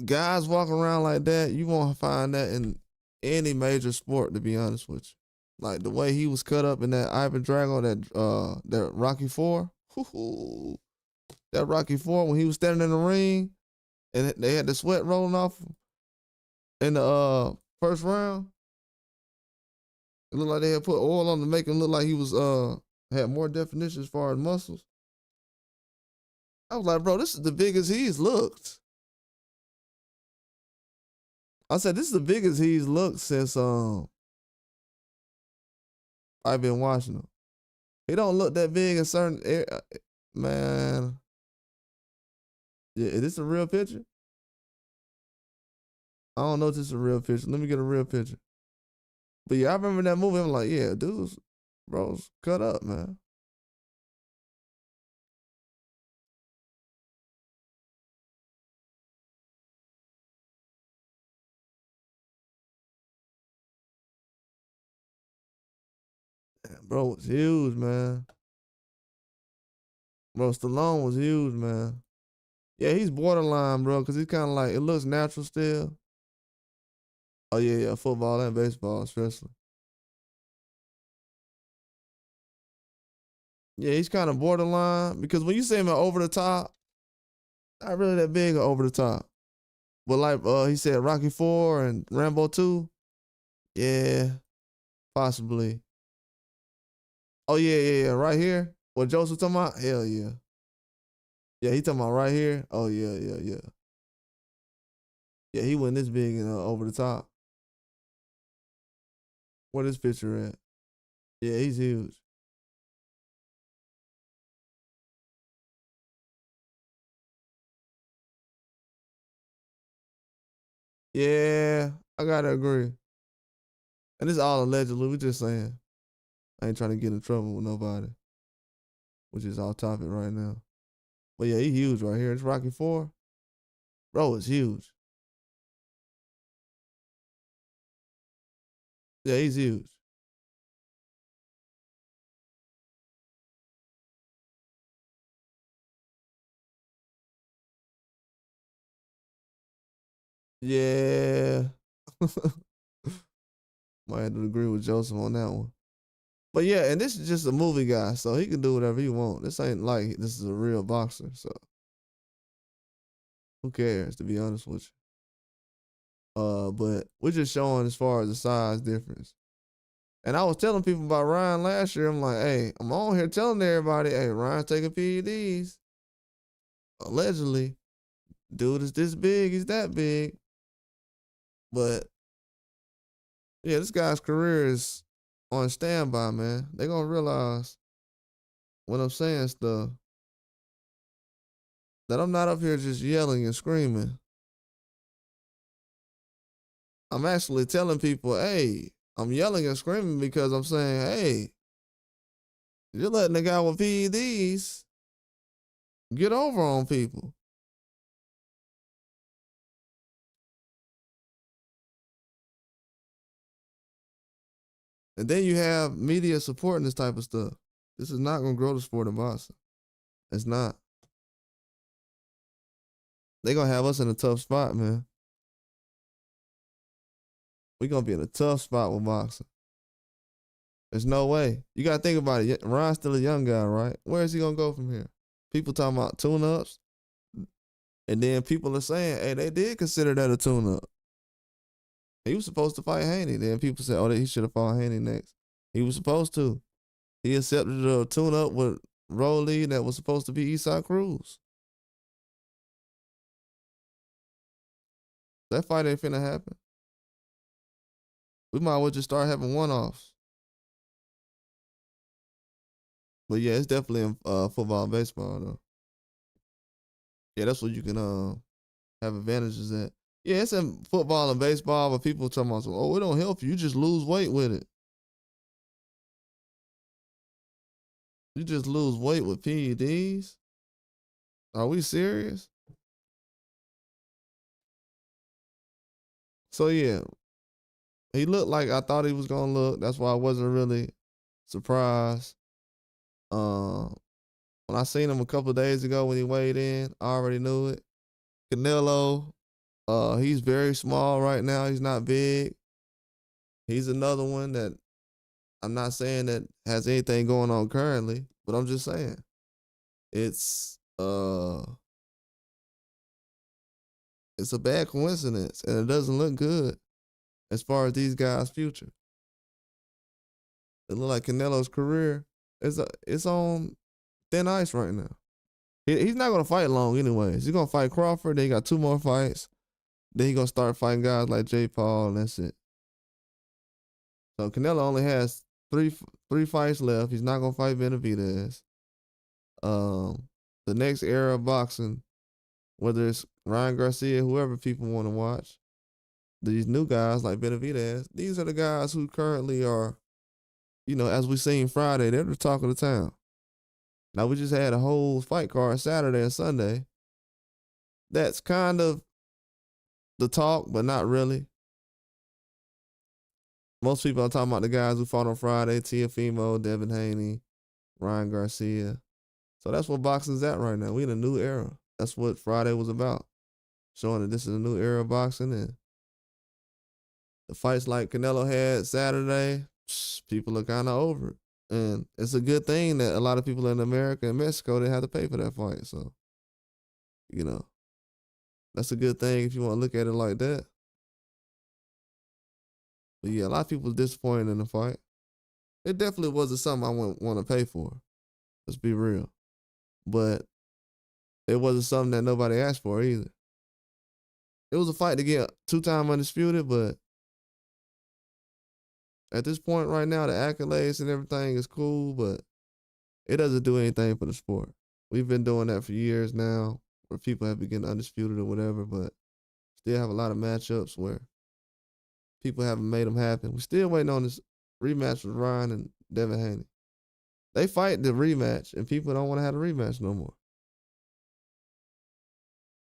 Guys walking around like that, you won't find that in any major sport, to be honest with you. Like the way he was cut up in that Ivan Drago, that Rocky 4. That Rocky 4 when he was standing in the ring and they had the sweat rolling off him in the first round. It looked like they had put oil on to make him look like he was had more definition as far as muscles. I was like, bro, this is the biggest he's looked. I said, this is the biggest he's looked since I've been watching him. He don't look that big in certain man. Yeah, is this a real picture? I don't know if this is a real picture. Let me get a real picture. But yeah, I remember that movie. I'm like, yeah, dude's, bro's cut up, man. Bro was huge, man. Bro, Stallone was huge, man. Yeah, he's borderline, bro, because he's kind of like, it looks natural still. Oh, yeah, football and baseball, especially. Yeah, he's kind of borderline, because when you say him over the top, not really that big or over the top. But like he said, Rocky 4 and Rambo 2, yeah, possibly. Oh, yeah, right here. What Joseph talking about? Hell yeah. Yeah, he talking about right here. Oh, yeah. Yeah, he wasn't this big and over the top. Where this picture at? Yeah, he's huge. Yeah, I gotta agree. And this is all allegedly. We just saying. I ain't trying to get in trouble with nobody. Which is off topic right now. But yeah, he huge right here. It's Rocky 4. Bro, it's huge. Yeah, he's huge. Yeah. Might have to agree with Joseph on that one. But yeah, and this is just a movie guy, so he can do whatever he want. This ain't like this is a real boxer, so who cares, to be honest with you. But we're just showing as far as the size difference. And I was telling people about Ryan last year. I'm like, hey, I'm on here telling everybody, hey, Ryan's taking PEDs. Allegedly, dude is this big, he's that big. But yeah, this guy's career is on standby, man. They're gonna realize when I'm saying stuff that I'm not up here just yelling and screaming. I'm actually telling people, hey, I'm yelling and screaming because I'm saying, hey, you're letting the guy with PEDs get over on people. And then you have media supporting this type of stuff. This is not gonna grow the sport of boxing. It's not. They gonna have us in a tough spot, man. We gonna be in a tough spot with boxing. There's no way. You gotta think about it. Ryan's still a young guy, right? Where is he gonna go from here? People talking about tune-ups. And then people are saying, hey, they did consider that a tune-up. He was supposed to fight Haney. Then people said, oh, he should have fought Haney next. He was supposed to. He accepted a tune-up with Rolly that was supposed to be Eastside Cruz. That fight ain't finna happen. We might as well just start having one-offs. But yeah, it's definitely in football and baseball though. Yeah, that's what you can have advantages at. Yeah, it's in football and baseball, but people talking about, oh, it don't help you. You just lose weight with it. You just lose weight with PEDs? Are we serious? So yeah, he looked like I thought he was gonna look. That's why I wasn't really surprised. When I seen him a couple of days ago when he weighed in, I already knew it. Canelo, he's very small right now. He's not big. He's another one that I'm not saying that has anything going on currently, but I'm just saying it's a bad coincidence and it doesn't look good as far as these guys' future. It look like Canelo's career it's on thin ice right now. He's not gonna fight long anyways. He's gonna fight Crawford. Then he got 2 more fights. Then he gonna start fighting guys like Jay Paul, and that's it. So Canelo only has three fights left. He's not gonna fight Benavidez. The next era of boxing, whether it's Ryan Garcia, whoever people want to watch, these new guys like Benavidez, these are the guys who currently are, as we seen Friday, they're the talk of the town. Now we just had a whole fight card Saturday and Sunday. That's kind of the talk, but not really. Most people are talking about the guys who fought on Friday: Teofimo, Devin Haney, Ryan Garcia. So that's what boxing's at right now. We in a new era. That's what Friday was about, showing that this is a new era of boxing. And the fights like Canelo had Saturday, people are kind of over it. And it's a good thing that a lot of people in America and Mexico didn't have to pay for that fight. So, that's a good thing if you want to look at it like that. But yeah, a lot of people was disappointed in the fight. It definitely wasn't something I want to pay for. Let's be real. But it wasn't something that nobody asked for either. It was a fight to get 2-time undisputed, but at this point right now, the accolades and everything is cool, but it doesn't do anything for the sport. We've been doing that for years now, where people have been getting undisputed or whatever, but still have a lot of matchups where people haven't made them happen. We're still waiting on this rematch with Ryan and Devin Haney. They fight the rematch, and people don't want to have a rematch no more.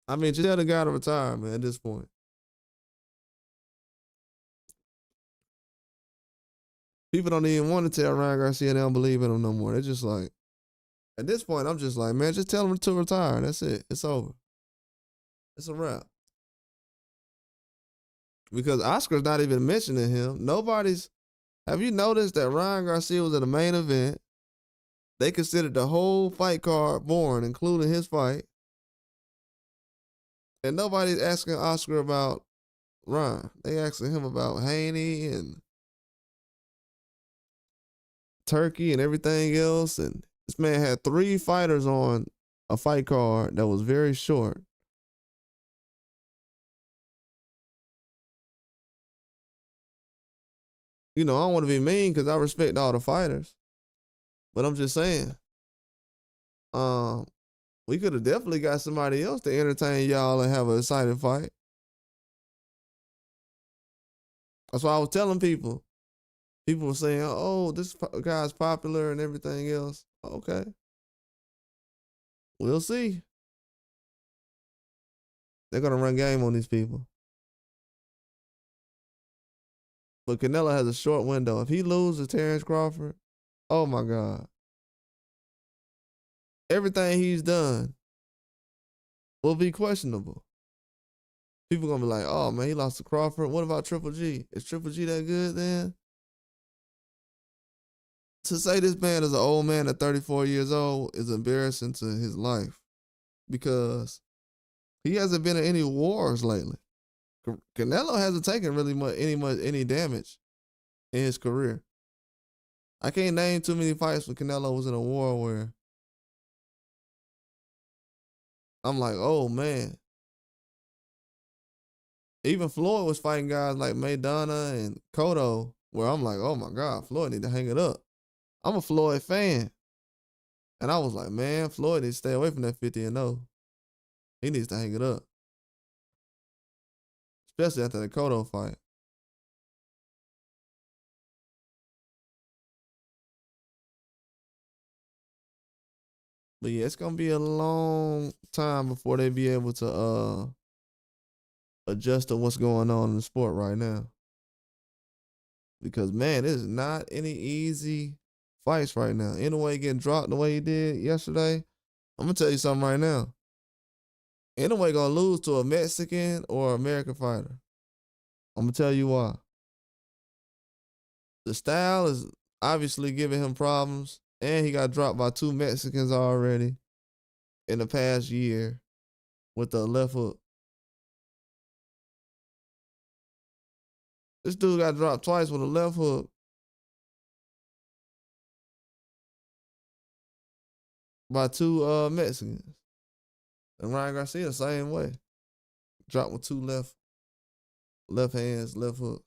I mean, just tell the guy to retire, man, at this point. People don't even want to tell Ryan Garcia they don't believe in him no more. They're just like, at this point, I'm just like, man, just tell him to retire. That's it. It's over. It's a wrap. Because Oscar's not even mentioning him. Have you noticed that Ryan Garcia was at the main event? They considered the whole fight card boring, including his fight. And nobody's asking Oscar about Ryan. They asking him about Haney and Turkey and everything else. And this man had 3 fighters on a fight card that was very short. I don't want to be mean because I respect all the fighters. But I'm just saying, we could have definitely got somebody else to entertain y'all and have an exciting fight. That's why I was telling people. People were saying, oh, this guy's popular and everything else. Okay. We'll see. They're going to run game on these people. But Canelo has a short window. If he loses to Terrence Crawford, oh my God. Everything he's done will be questionable. People going to be like, oh man, he lost to Crawford. What about Triple G? Is Triple G that good then? To say this man is an old man at 34 years old is embarrassing to his life, because He hasn't been in any wars lately. Canelo hasn't taken really any damage in his career. I can't name too many fights when Canelo was in a war where I'm like, oh man. Even Floyd was fighting guys like Maidana and Cotto, where I'm like, oh my God, Floyd need to hang it up. I'm a Floyd fan. And I was like, man, Floyd needs to stay away from that 50-0. He needs to hang it up. Especially after the Cotto fight. But yeah, it's gonna be a long time before they be able to adjust to what's going on in the sport right now. Because man, it's not any easy fights right now. Inoue getting dropped the way he did yesterday. I'm gonna tell you something right now. Inoue gonna lose to a Mexican or American fighter. I'm gonna tell you why. The style is obviously giving him problems, and he got dropped by 2 Mexicans already in the past year with the left hook. This dude got dropped twice with a left hook by 2 Mexicans. And Ryan Garcia the same way. Dropped with 2 left hands, left hooks.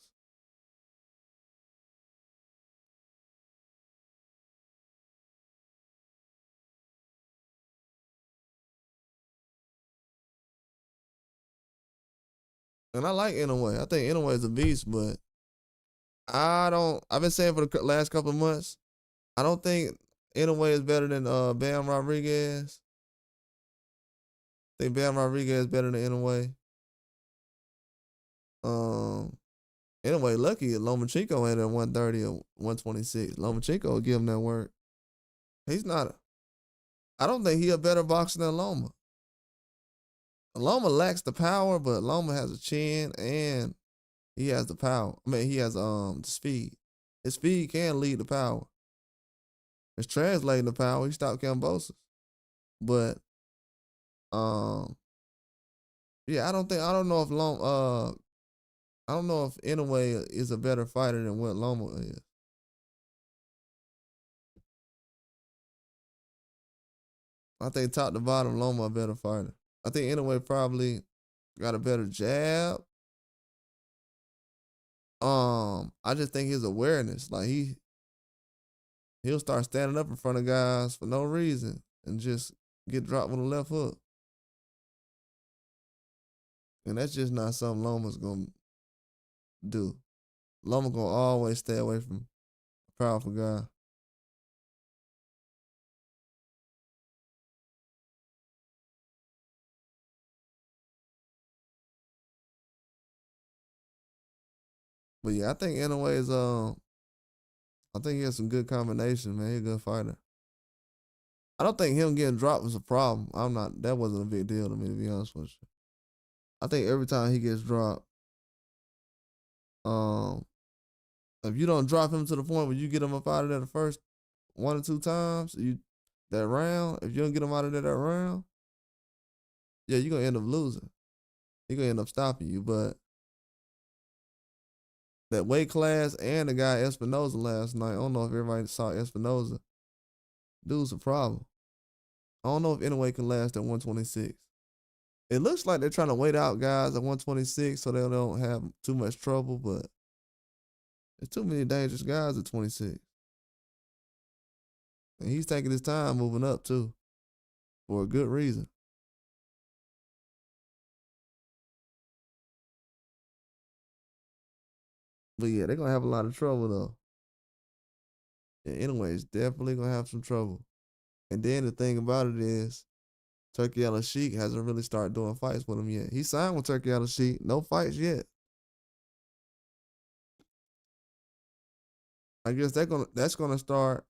And I like Inoue. I think Inoue is a beast, but I've been saying for the last couple of months, I don't think Inoue is better than Bam Rodriguez. I think Bam Rodriguez is better than Inoue. Anyway, lucky Lomachenko had at 130 or 126. Lomachenko will give him that work. He's not. I don't think he a better boxer than Loma. Loma lacks the power, but Loma has a chin and he has the power. I mean, he has the speed. His speed can lead the power. It's translating the power. He stopped Cambosos. But yeah, I don't know if I don't know if Inoue is a better fighter than what Loma is. I think top to bottom, Loma a better fighter. I think Inoue probably got a better jab. I just think his awareness, like he'll start standing up in front of guys for no reason and just get dropped with a left hook. And that's just not something Loma's gonna do. Loma gonna always stay away from a powerful guy. But yeah, I think Inoue is I think he has some good combinations, man. He's a good fighter. I don't think him getting dropped was a problem. That wasn't a big deal to me, to be honest with you. I think every time he gets dropped, um, if you don't drop him to the point where you get him up out of there the first 1 or 2 times, that round, if you don't get him out of there that round, yeah, you're gonna end up losing. He's gonna end up stopping you. But that weight class and the guy Espinoza last night, I don't know if everybody saw Espinoza. Dude's a problem. I don't know if Inoue can last at 126. It looks like they're trying to wait out guys at 126 so they don't have too much trouble, but there's too many dangerous guys at 26. And he's taking his time moving up too, for a good reason. But yeah, they're gonna have a lot of trouble though. And anyways, definitely gonna have some trouble. And then the thing about it is, Turkey Al Sheik hasn't really started doing fights with him yet. He signed with Turkey Al Sheik, no fights yet. I guess that's gonna start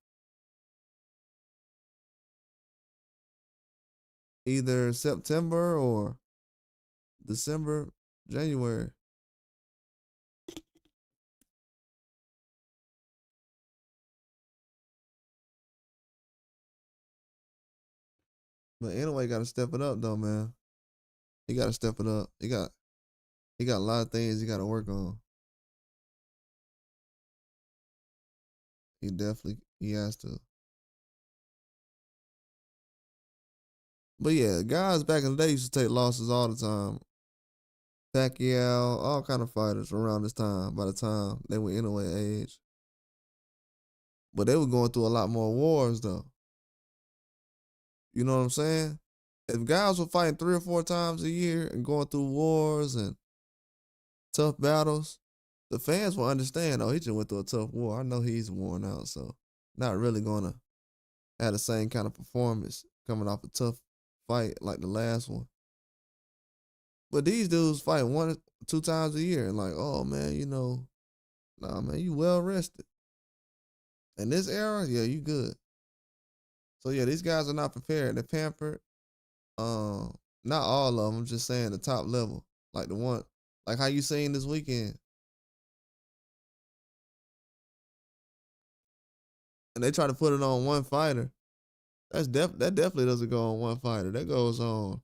either September or December, January. But anyway, gotta step it up though, man. He got to step it up. He got a lot of things he got to work on. He has to. But yeah, guys back in the day used to take losses all the time. Pacquiao, all kind of fighters around this time. By the time they were Inoue age, but they were going through a lot more wars though. You know what I'm saying? If guys were fighting 3 or 4 times a year and going through wars and tough battles, the fans will understand. Oh, he just went through a tough war. I know he's worn out, so not really gonna have the same kind of performance coming off a tough fight like the last one. But these dudes fight 1 or 2 times a year and like, oh man, nah man, you well rested. In this era, yeah, you good. So yeah, these guys are not prepared. They're pampered. Not all of them. Just saying the top level, like the one, like how you seen this weekend, and they try to put it on one fighter. That definitely doesn't go on one fighter. That goes on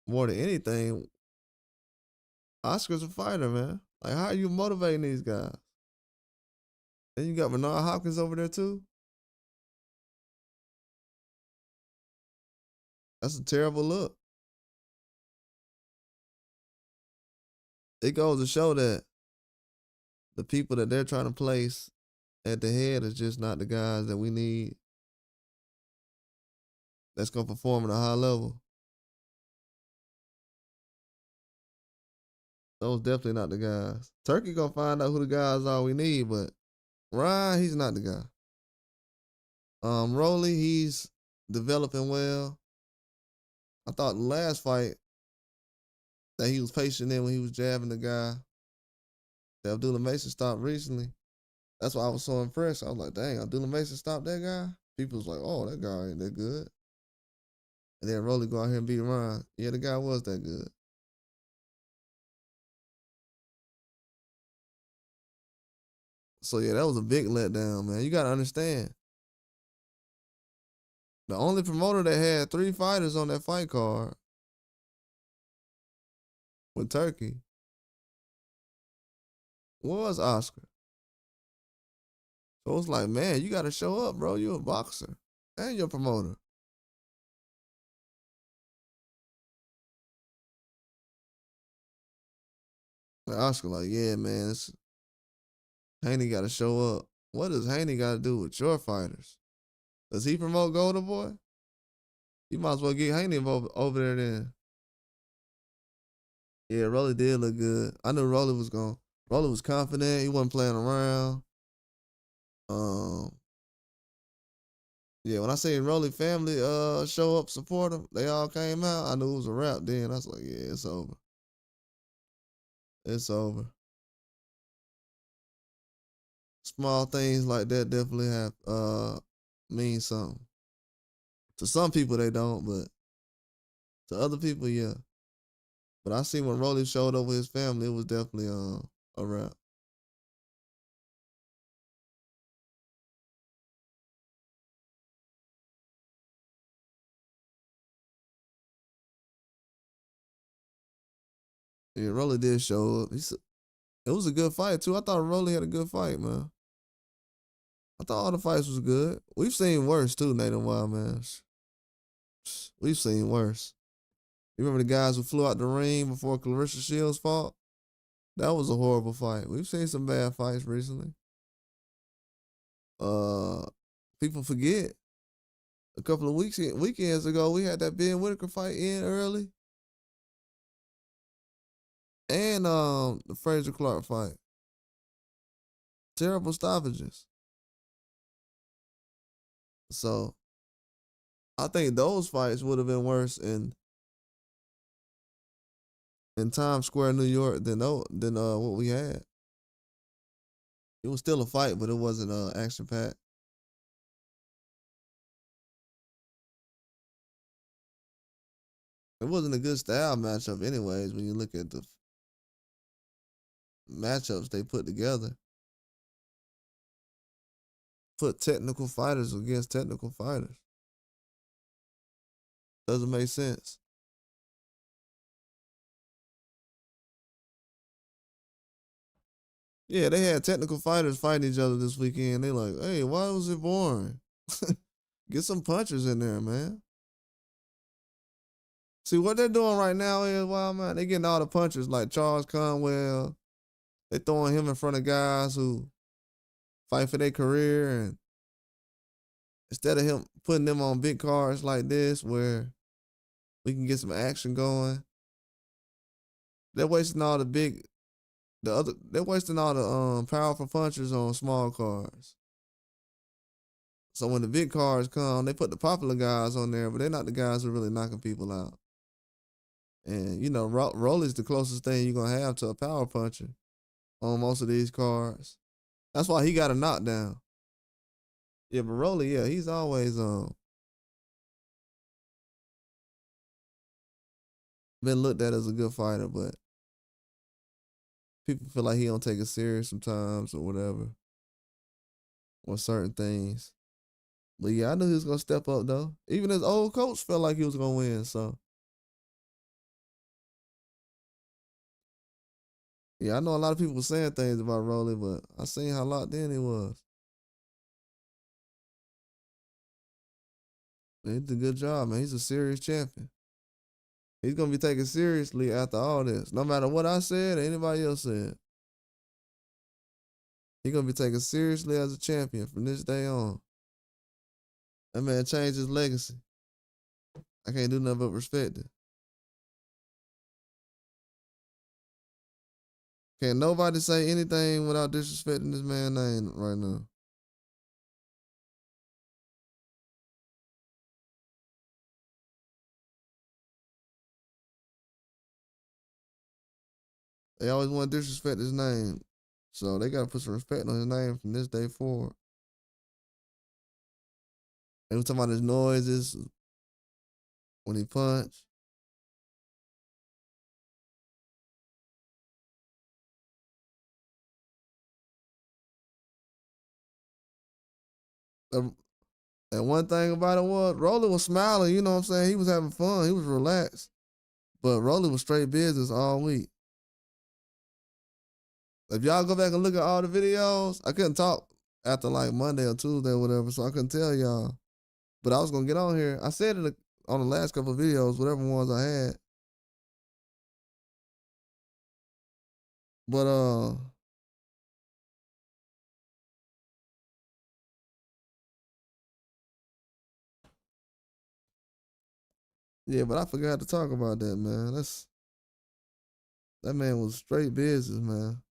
more than anything. Oscar's a fighter, man. Like how are you motivating these guys? Then you got Bernard Hopkins over there too. That's a terrible look. It goes to show that the people that they're trying to place at the head is just not the guys that we need that's gonna perform at a high level. Those definitely not the guys. Turkey gonna find out who the guys are we need, but Ryan, he's not the guy. Rolly, he's developing well. I thought the last fight that he was patient in when he was jabbing the guy that Abdullah Mason stopped recently. That's why I was so impressed. I was like, dang, Abdullah Mason stopped that guy? People was like, oh, that guy ain't that good. And then Rolly go out here and beat Ryan. Yeah, the guy was that good. So yeah, that was a big letdown, man. You gotta understand. The only promoter that had 3 fighters on that fight card with Turkey was Oscar. So it's like, man, you gotta show up, bro. You a boxer. And you're a promoter. Like Oscar, like, yeah, man, Haney gotta show up. What does Haney gotta do with your fighters? Does he promote Golden Boy? You might as well get Haney over there then. Yeah, Rolly did look good. I knew Rolly was going. Rolly was confident. He wasn't playing around. Um, yeah, when I seen Rolly family show up support him, they all came out. I knew it was a wrap. Then I was like, yeah, it's over. It's over. Small things like that definitely have mean something. To some people they don't, but to other people, yeah. But I see when Rolly showed up with his family, it was definitely a wrap. Yeah, Rolly did show up. It was a good fight too. I thought Rolly had a good fight, man. I thought all the fights was good. We've seen worse too, Nathan Wild, man. We've seen worse. You remember the guys who flew out the ring before Clarissa Shields fought? That was a horrible fight. We've seen some bad fights recently. Uh, People forget a couple of weekends ago we had that Ben Whitaker fight in early, and the Fraser Clark fight. Terrible stoppages. So I think those fights would have been worse in Times Square, New York, than what we had. It was still a fight, but it wasn't action packed. It wasn't a good style matchup, anyways. When you look at the matchups they put together, put technical fighters against technical fighters, doesn't make sense. Yeah, they had technical fighters fighting each other this weekend. They like, hey, why was it boring? Get some punchers in there, man. See what they're doing right now is wild man. They getting all the punchers like Charles Conwell. They throwing him in front of guys who fight for their career, and instead of him putting them on big cards like this where we can get some action going, they're wasting all they're wasting all the powerful punchers on small cards. So when the big cards come, they put the popular guys on there, but they're not the guys who are really knocking people out. And you know, Rolly's the closest thing you're gonna have to a power puncher on most of these cards. That's why he got a knockdown. Yeah, but Rolly, yeah, he's always been looked at as a good fighter, but people feel like he don't take it serious sometimes or whatever, or certain things. But yeah, I knew he was gonna step up though. Even his old coach felt like he was gonna win. So yeah, I know a lot of people were saying things about Rolly, but I seen how locked in he was. He did a good job, man. He's a serious champion. He's gonna be taken seriously after all this. No matter what I said or anybody else said. He's gonna be taken seriously as a champion from this day on. That man changed his legacy. I can't do nothing but respect it. Can't nobody say anything without disrespecting this man's name right now. They always want to disrespect his name. So they gotta put some respect on his name from this day forward. They were talking about his noises when he punched. And one thing about it was Rolly was smiling, you know what I'm saying? He was having fun. He was relaxed. But Rolly was straight business all week. If y'all go back and look at all the videos, I couldn't talk after like Monday or Tuesday or whatever, so I couldn't tell y'all. But I was gonna get on here. I said it on the last couple of videos, whatever ones I had. But yeah, but I forgot to talk about that, man. That man was straight business, man.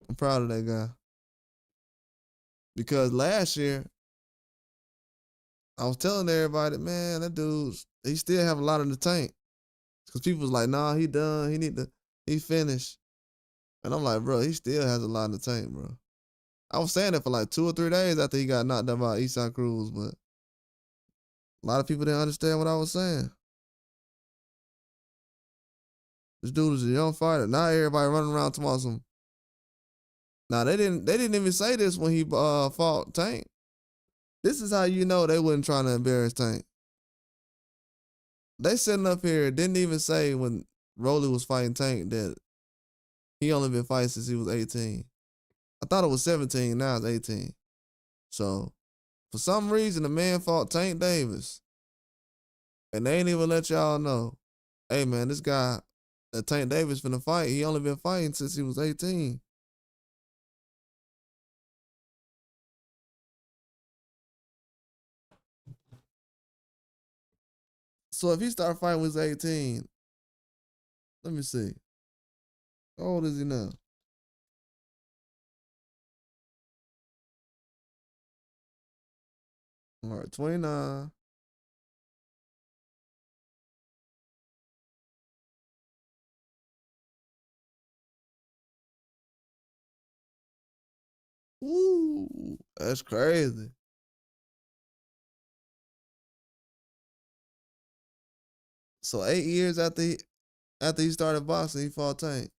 I'm proud of that guy. Because last year, I was telling everybody, man, that dude's he still have a lot in the tank. Cause people was like, nah, he done. He finished. And I'm like, bro, he still has a lot in the tank, bro. I was saying that for like 2 or 3 days after he got knocked out by Eastside Cruz, but a lot of people didn't understand what I was saying. This dude is a young fighter. Not everybody running around talking some. Now they didn't even say this when he fought Tank. This is how you know they wasn't trying to embarrass Tank. They sitting up here didn't even say when Rolly was fighting Tank that he only been fighting since he was 18. I thought it was 17, now it's 18. So for some reason the man fought Tank Davis. And they ain't even let y'all know, hey man, this guy that Tank Davis finna fight, he only been fighting since he was 18. So if he started fighting when he was 18, let me see. How old is he now? All right, 29. Woo, that's crazy. So 8 years after he started boxing, he fought Tank.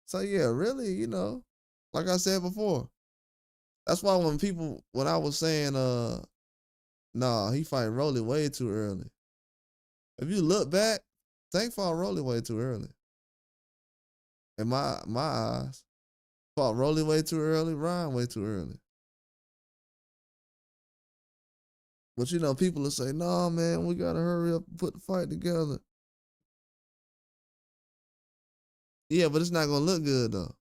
So yeah, really, like I said before, that's why when I was saying nah, he fight Rolly way too early. If you look back, Tank fought Rolly way too early. In my eyes. Fought Rolly way too early, Ryan way too early. But you know, people will say, "No, man, we gotta hurry up and put the fight together." Yeah, but it's not gonna look good though.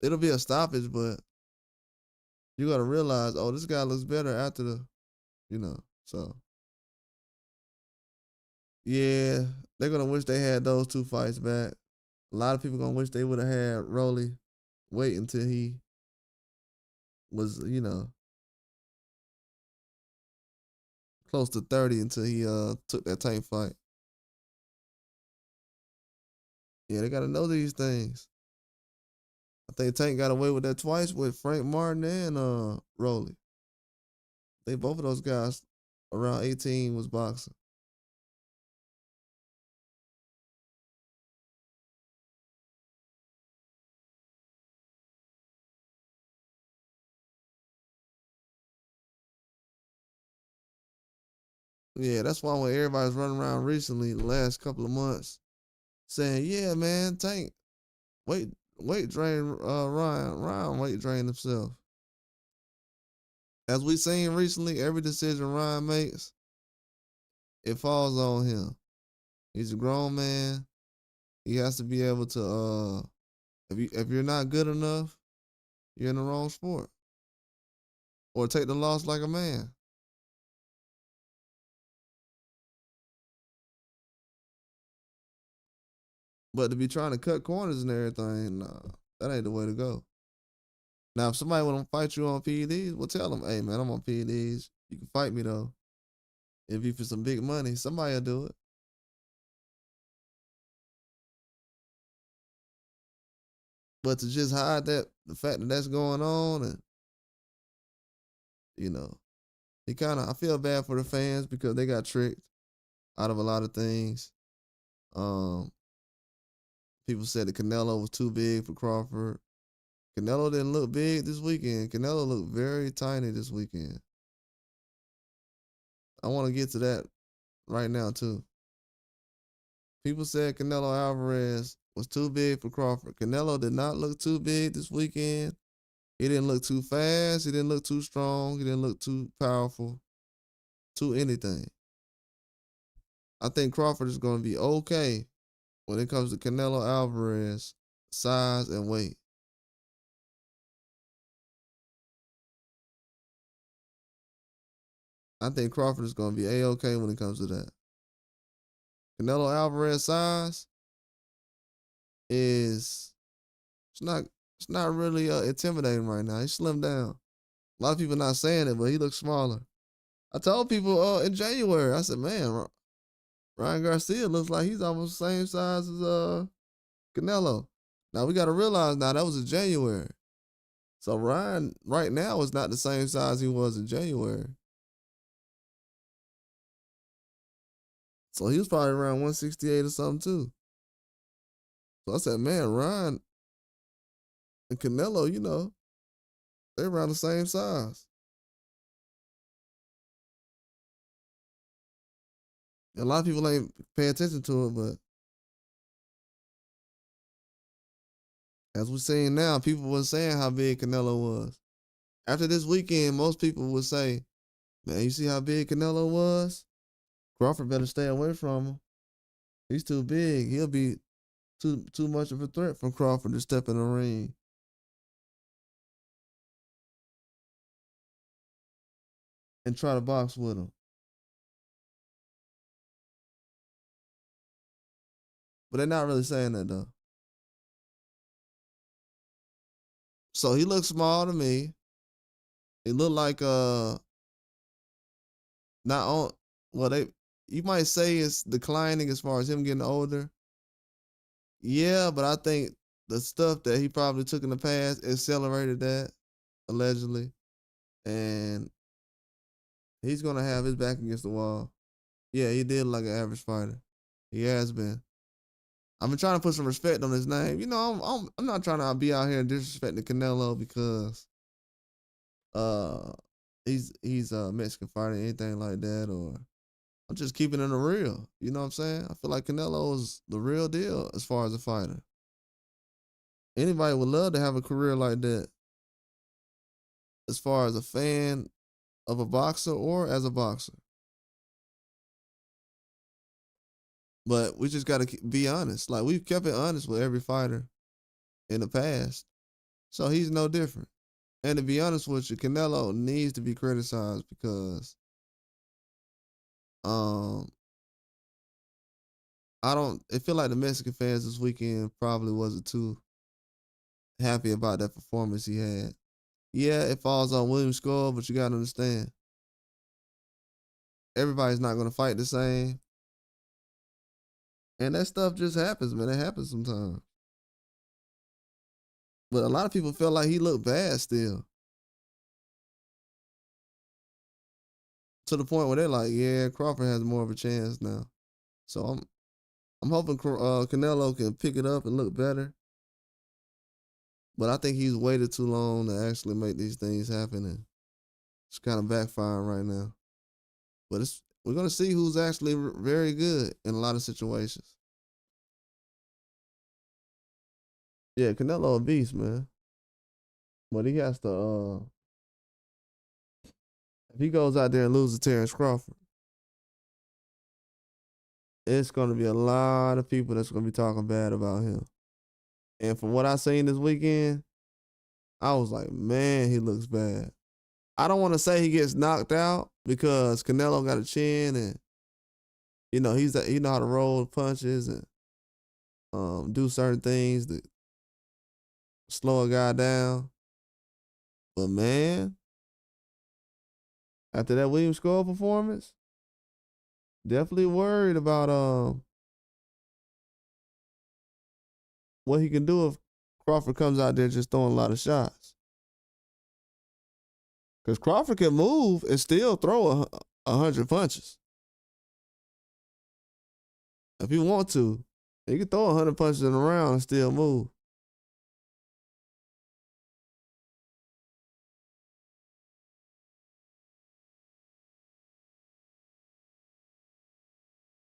It'll be a stoppage, but you gotta realize, oh, this guy looks better after the, you know. So yeah, they're gonna wish they had those two fights back. A lot of people gonna wish they would have had Rolly wait until he was, close to 30 until he took that Tank fight. Yeah, they gotta know these things. I think Tank got away with that twice with Frank Martin and Rolly. They both of those guys around 18 was boxing. Yeah, that's why when everybody's running around recently, the last couple of months, saying, "Yeah, man, Tank, weight drain, Ryan weight drain himself." As we seen recently, every decision Ryan makes, it falls on him. He's a grown man. He has to be able to, if you're not good enough, you're in the wrong sport, or take the loss like a man. But to be trying to cut corners and everything, nah, that ain't the way to go. Now, if somebody want to fight you on PEDs, well, tell them, "Hey, man, I'm on PEDs. You can fight me though. If you for some big money, somebody'll do it." But to just hide the fact that that's going on, and you know, I feel bad for the fans because they got tricked out of a lot of things. Um, People said that Canelo was too big for Crawford. Canelo didn't look big this weekend. Canelo looked very tiny this weekend. I want to get to that right now too. People said Canelo Alvarez was too big for Crawford. Canelo did not look too big this weekend. He didn't look too fast. He didn't look too strong. He didn't look too powerful, too anything. I think Crawford is going to be okay when it comes to Canelo Alvarez size and weight. I think Crawford is going to be a-okay when it comes to that. Canelo Alvarez size is it's not it's not really intimidating right now. He's slimmed down. A lot of people not saying it, but he looks smaller. I told people in January, I said, "Man, Ryan Garcia looks like he's almost the same size as Canelo." Now we got to realize now that was in January. So Ryan right now is not the same size he was in January. So he was probably around 168 or something too. So I said, "Man, Ryan and Canelo, they're around the same size." A lot of people ain't pay attention to it, but as we're seeing now, people were saying how big Canelo was. After this weekend, most people would say, "Man, you see how big Canelo was? Crawford better stay away from him. He's too big. He'll be too much of a threat for Crawford to step in the ring and try to box with him." But they're not really saying that though. So he looks small to me. He looked like not on well they you might say it's declining as far as him getting older. Yeah, but I think the stuff that he probably took in the past accelerated that, allegedly. And he's gonna have his back against the wall. Yeah, he did like an average fighter. He has been. I've been trying to put some respect on his name. I'm not trying to be out here disrespecting Canelo because uh he's a Mexican fighter, anything like that, or I'm just keeping it real. You know what I'm saying? I feel like Canelo is the real deal as far as a fighter. Anybody would love to have a career like that, as far as a fan of a boxer or as a boxer. But we just got to be honest. Like, we've kept it honest with every fighter in the past. So he's no different. And to be honest with you, Canelo needs to be criticized because um I feel like the Mexican fans this weekend probably wasn't too happy about that performance he had. Yeah, it falls on Williams' score, but you gotta understand, everybody's not gonna fight the same. And that stuff just happens, man. It happens sometimes. But a lot of people felt like he looked bad still. To the point where they're like, yeah, Crawford has more of a chance now. So I'm hoping Canelo can pick it up and look better. But I think he's waited too long to actually make these things happen, and it's kind of backfiring right now. But we're gonna see who's actually very good in a lot of situations. Yeah, Canelo a beast, man. But he has to if he goes out there and loses to Terrence Crawford, it's gonna be a lot of people that's gonna be talking bad about him. And from what I seen this weekend, I was like, man, he looks bad. I don't want to say he gets knocked out because Canelo got a chin and he know how to roll punches and do certain things to slow a guy down. But man, after that Williams Score performance, definitely worried about what he can do if Crawford comes out there just throwing a lot of shots. Because Crawford can move and still throw 100 punches. If he want to, he can throw 100 punches in a round and still move.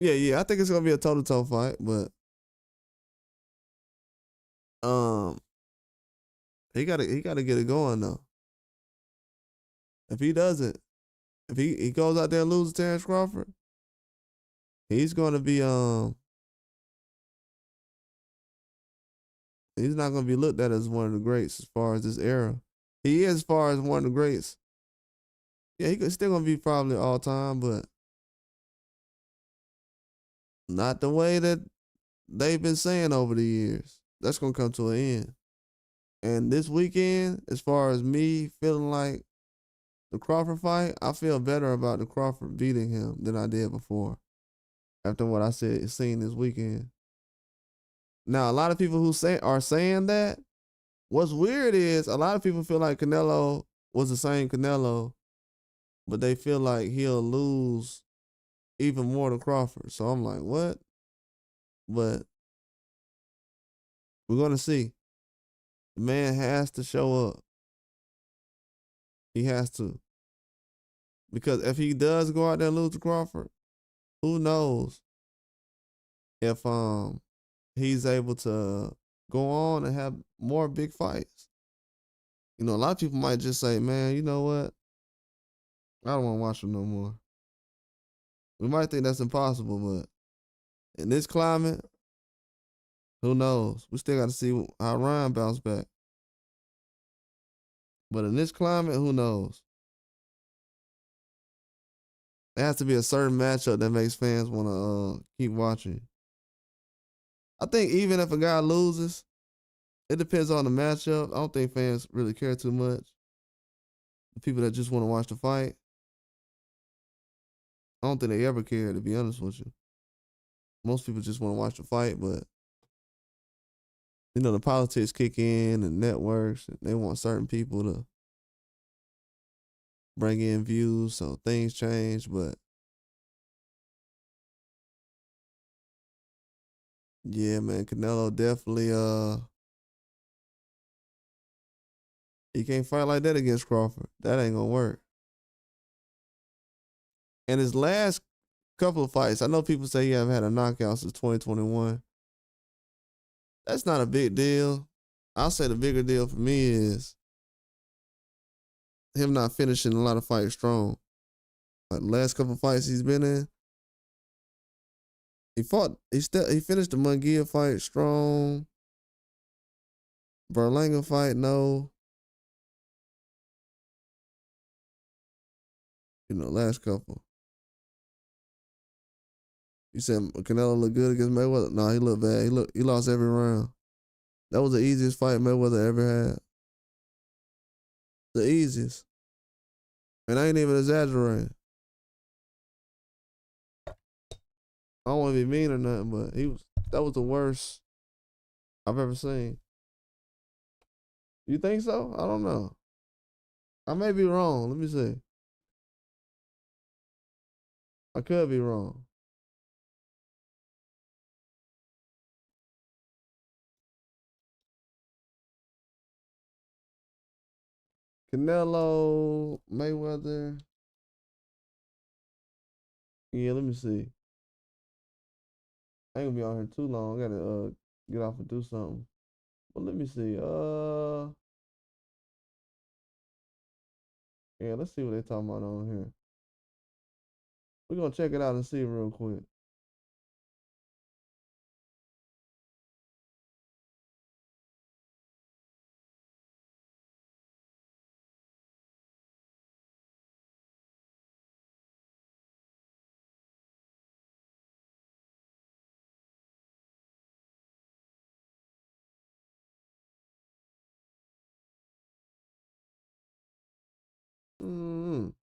Yeah, I think it's gonna be a toe-to-toe fight, but um, he gotta get it going though. If he doesn't, if he goes out there and loses Terrence Crawford, he's gonna be he's not gonna be looked at as one of the greats as far as this era. He is as far as one of the greats. Yeah, he's still gonna be probably all time, but not the way that they've been saying over the years. That's gonna come to an end. And this weekend, as far as me feeling like the Crawford fight, I feel better about the Crawford beating him than I did before. After what I seen this weekend. Now, a lot of people who are saying that. What's weird is a lot of people feel like Canelo was the same Canelo, but they feel like he'll lose even more to Crawford. So I'm like, what? But we're gonna see. The man has to show up. He has to. Because if he does go out there and lose to Crawford, who knows if he's able to go on and have more big fights. A lot of people might just say, man, you know what? I don't want to watch him no more. We might think that's impossible, but in this climate, who knows? We still got to see how Ryan bounced back. But in this climate, who knows? There has to be a certain matchup that makes fans want to keep watching. I think even if a guy loses, it depends on the matchup. I don't think fans really care too much. The people that just want to watch the fight, I don't think they ever care, to be honest with you. Most people just want to watch the fight, but the politics kick in and networks, and they want certain people to bring in views, so things change. But yeah, man, Canelo definitely he can't fight like that against Crawford. That ain't gonna work. And his last couple of fights, I know people say he haven't had a knockout since 2021. That's not a big deal. I'll say the bigger deal for me is him not finishing a lot of fights strong. Like the last couple fights he's been in, he finished the Munguia fight strong. Berlanga fight, no. Last couple. You said Canelo looked good against Mayweather? No, he looked bad. He lost every round. That was the easiest fight Mayweather ever had. The easiest. And I ain't even exaggerating. I don't want to be mean or nothing, but that was the worst I've ever seen. You think so? I don't know. I may be wrong. Let me see. I could be wrong. Canelo, Mayweather. Yeah, let me see. I ain't gonna be on here too long. I gotta get off and do something. But let me see. Yeah, let's see what they talking about on here. We're gonna check it out and see real quick. Mm.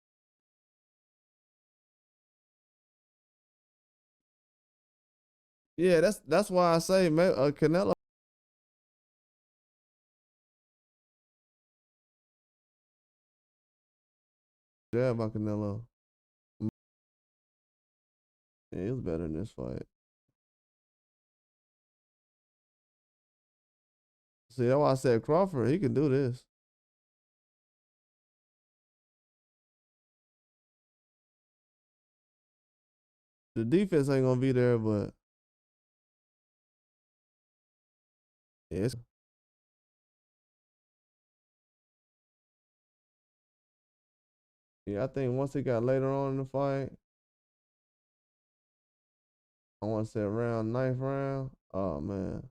Yeah, that's why I say Canelo. Yeah, about Canelo. Yeah, he was better in this fight. See, that's why I said Crawford. He can do this. The defense ain't gonna be there, but yeah, yeah. I think once it got later on in the fight, I want to say around ninth round. Oh man,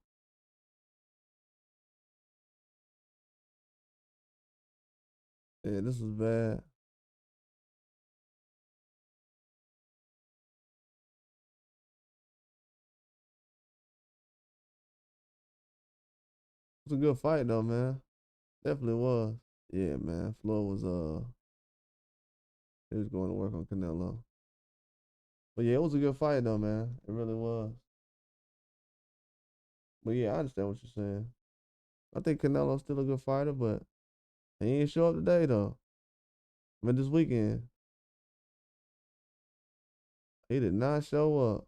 yeah, this was bad. It was a good fight though, man. Definitely was. Yeah, man. Floyd was he was going to work on Canelo. But yeah, it was a good fight though, man. It really was. But yeah, I understand what you're saying. I think Canelo's still a good fighter, but he ain't show up today though. I mean, this weekend he did not show up.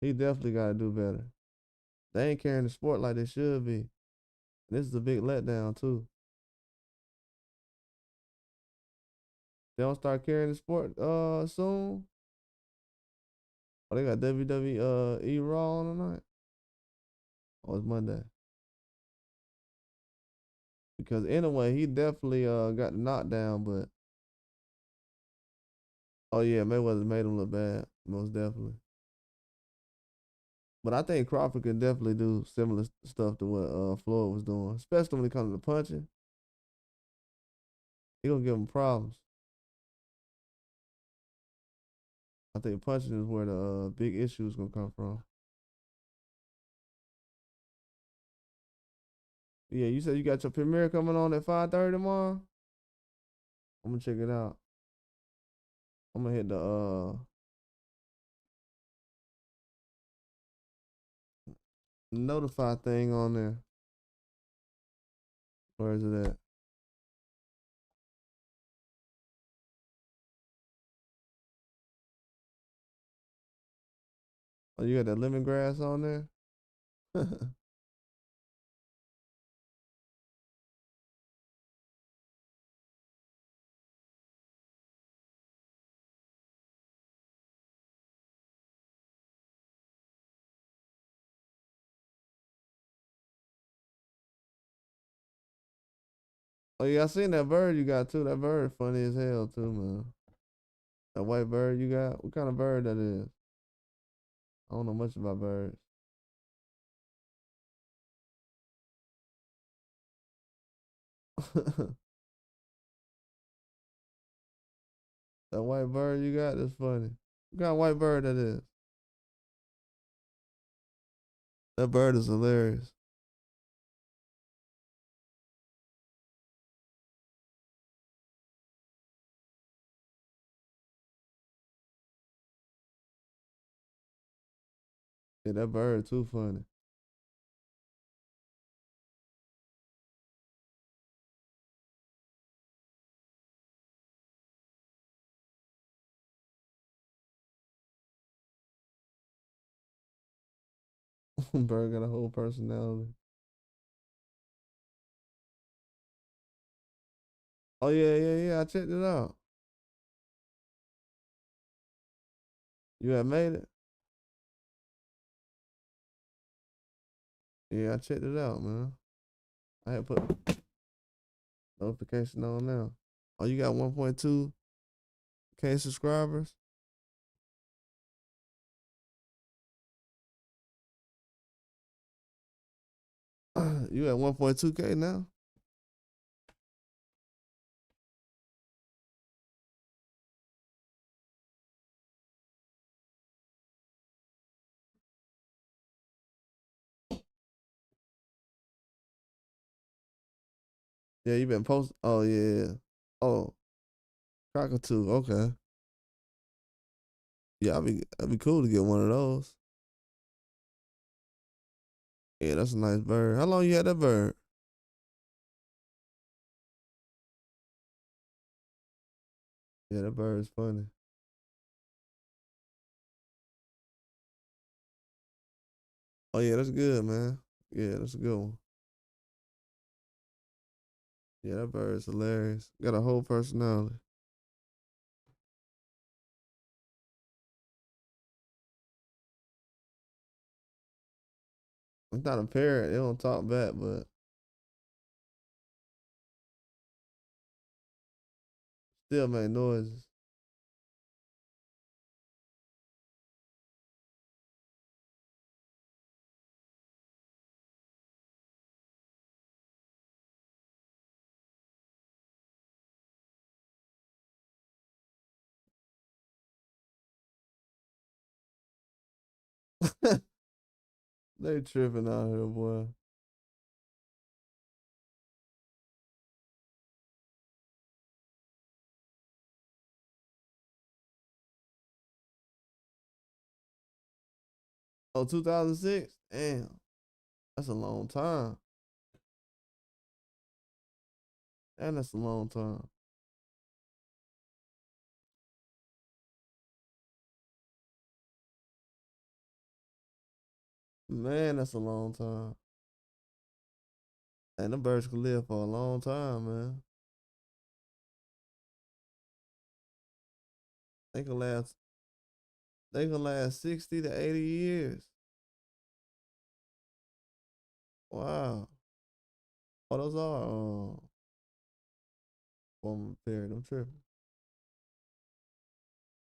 He definitely got to do better. They ain't carrying the sport like they should be. This is a big letdown too. They don't start carrying the sport soon. Oh, they got WWE Raw on tonight. Oh, it's Monday. Because anyway, he definitely got the knockdown, but oh yeah, Mayweather made him look bad, most definitely. But I think Crawford can definitely do similar stuff to what Floyd was doing, especially when it comes to punching. He gonna give him problems. I think punching is where the big issue is gonna come from. Yeah, you said you got your premiere coming on at 5:30 tomorrow. I'm gonna check it out. I'm gonna hit the notify thing on there. Where is it at? Oh, you got that lemongrass on there? Oh yeah, I seen that bird you got too. That bird funny as hell too, man. That white bird you got. What kind of bird that is? I don't know much about birds. That white bird you got is funny. What kind of white bird that is? That bird is hilarious. Yeah, that bird too funny. Bird got a whole personality. Oh yeah, yeah, yeah. I checked it out. You have made it? Yeah, I checked it out, man. I had put notification on now. Oh, you got 1.2K subscribers? You at 1.2K now? Yeah, you been posting. Oh yeah. Oh, cockatoo. Okay. Yeah, I'd be cool to get one of those. Yeah, that's a nice bird. How long you had that bird? Yeah, that bird is funny. Oh yeah, that's good, man. Yeah, that's a good one. Yeah, that bird is hilarious. Got a whole personality. It's not a parrot. They don't talk back, but still make noises. They tripping out here, boy. Oh, 2006? Damn. That's a long time. And that's a long time. Man, that's a long time. And the birds can live for a long time, man. They can last 60 to 80 years. Wow. Oh, those are former parrot. I'm tripping.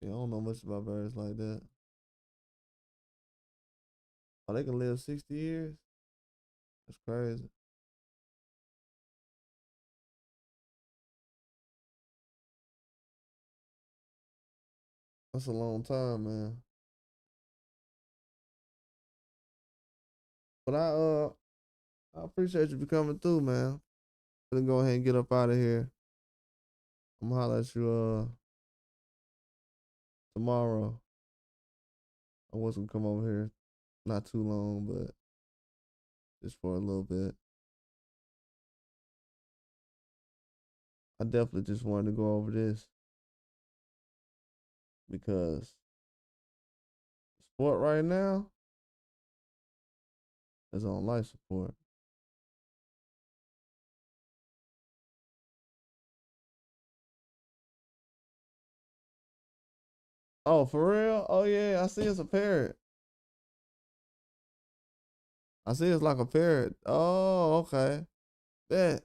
Yeah, I don't know much about birds like that. Oh, they can live 60 years? That's crazy. That's a long time, man. But I appreciate you for coming through, man. Gonna go ahead and get up out of here. I'm gonna holler at you tomorrow. I was gonna come over here not too long, but just for a little bit. I definitely just wanted to go over this because sport right now is on life support. Oh, for real? Oh yeah, I see it's a parrot. I see it's like a parrot. Oh, okay. Bet.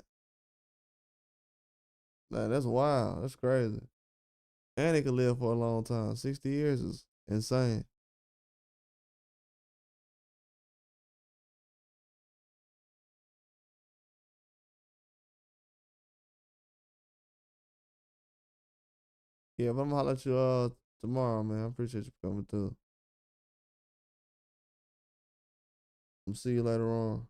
Man, that's wild. That's crazy. And he could live for a long time. 60 years is insane. Yeah, but I'm gonna holler at you tomorrow, man. I appreciate you coming through. I'm see you later on.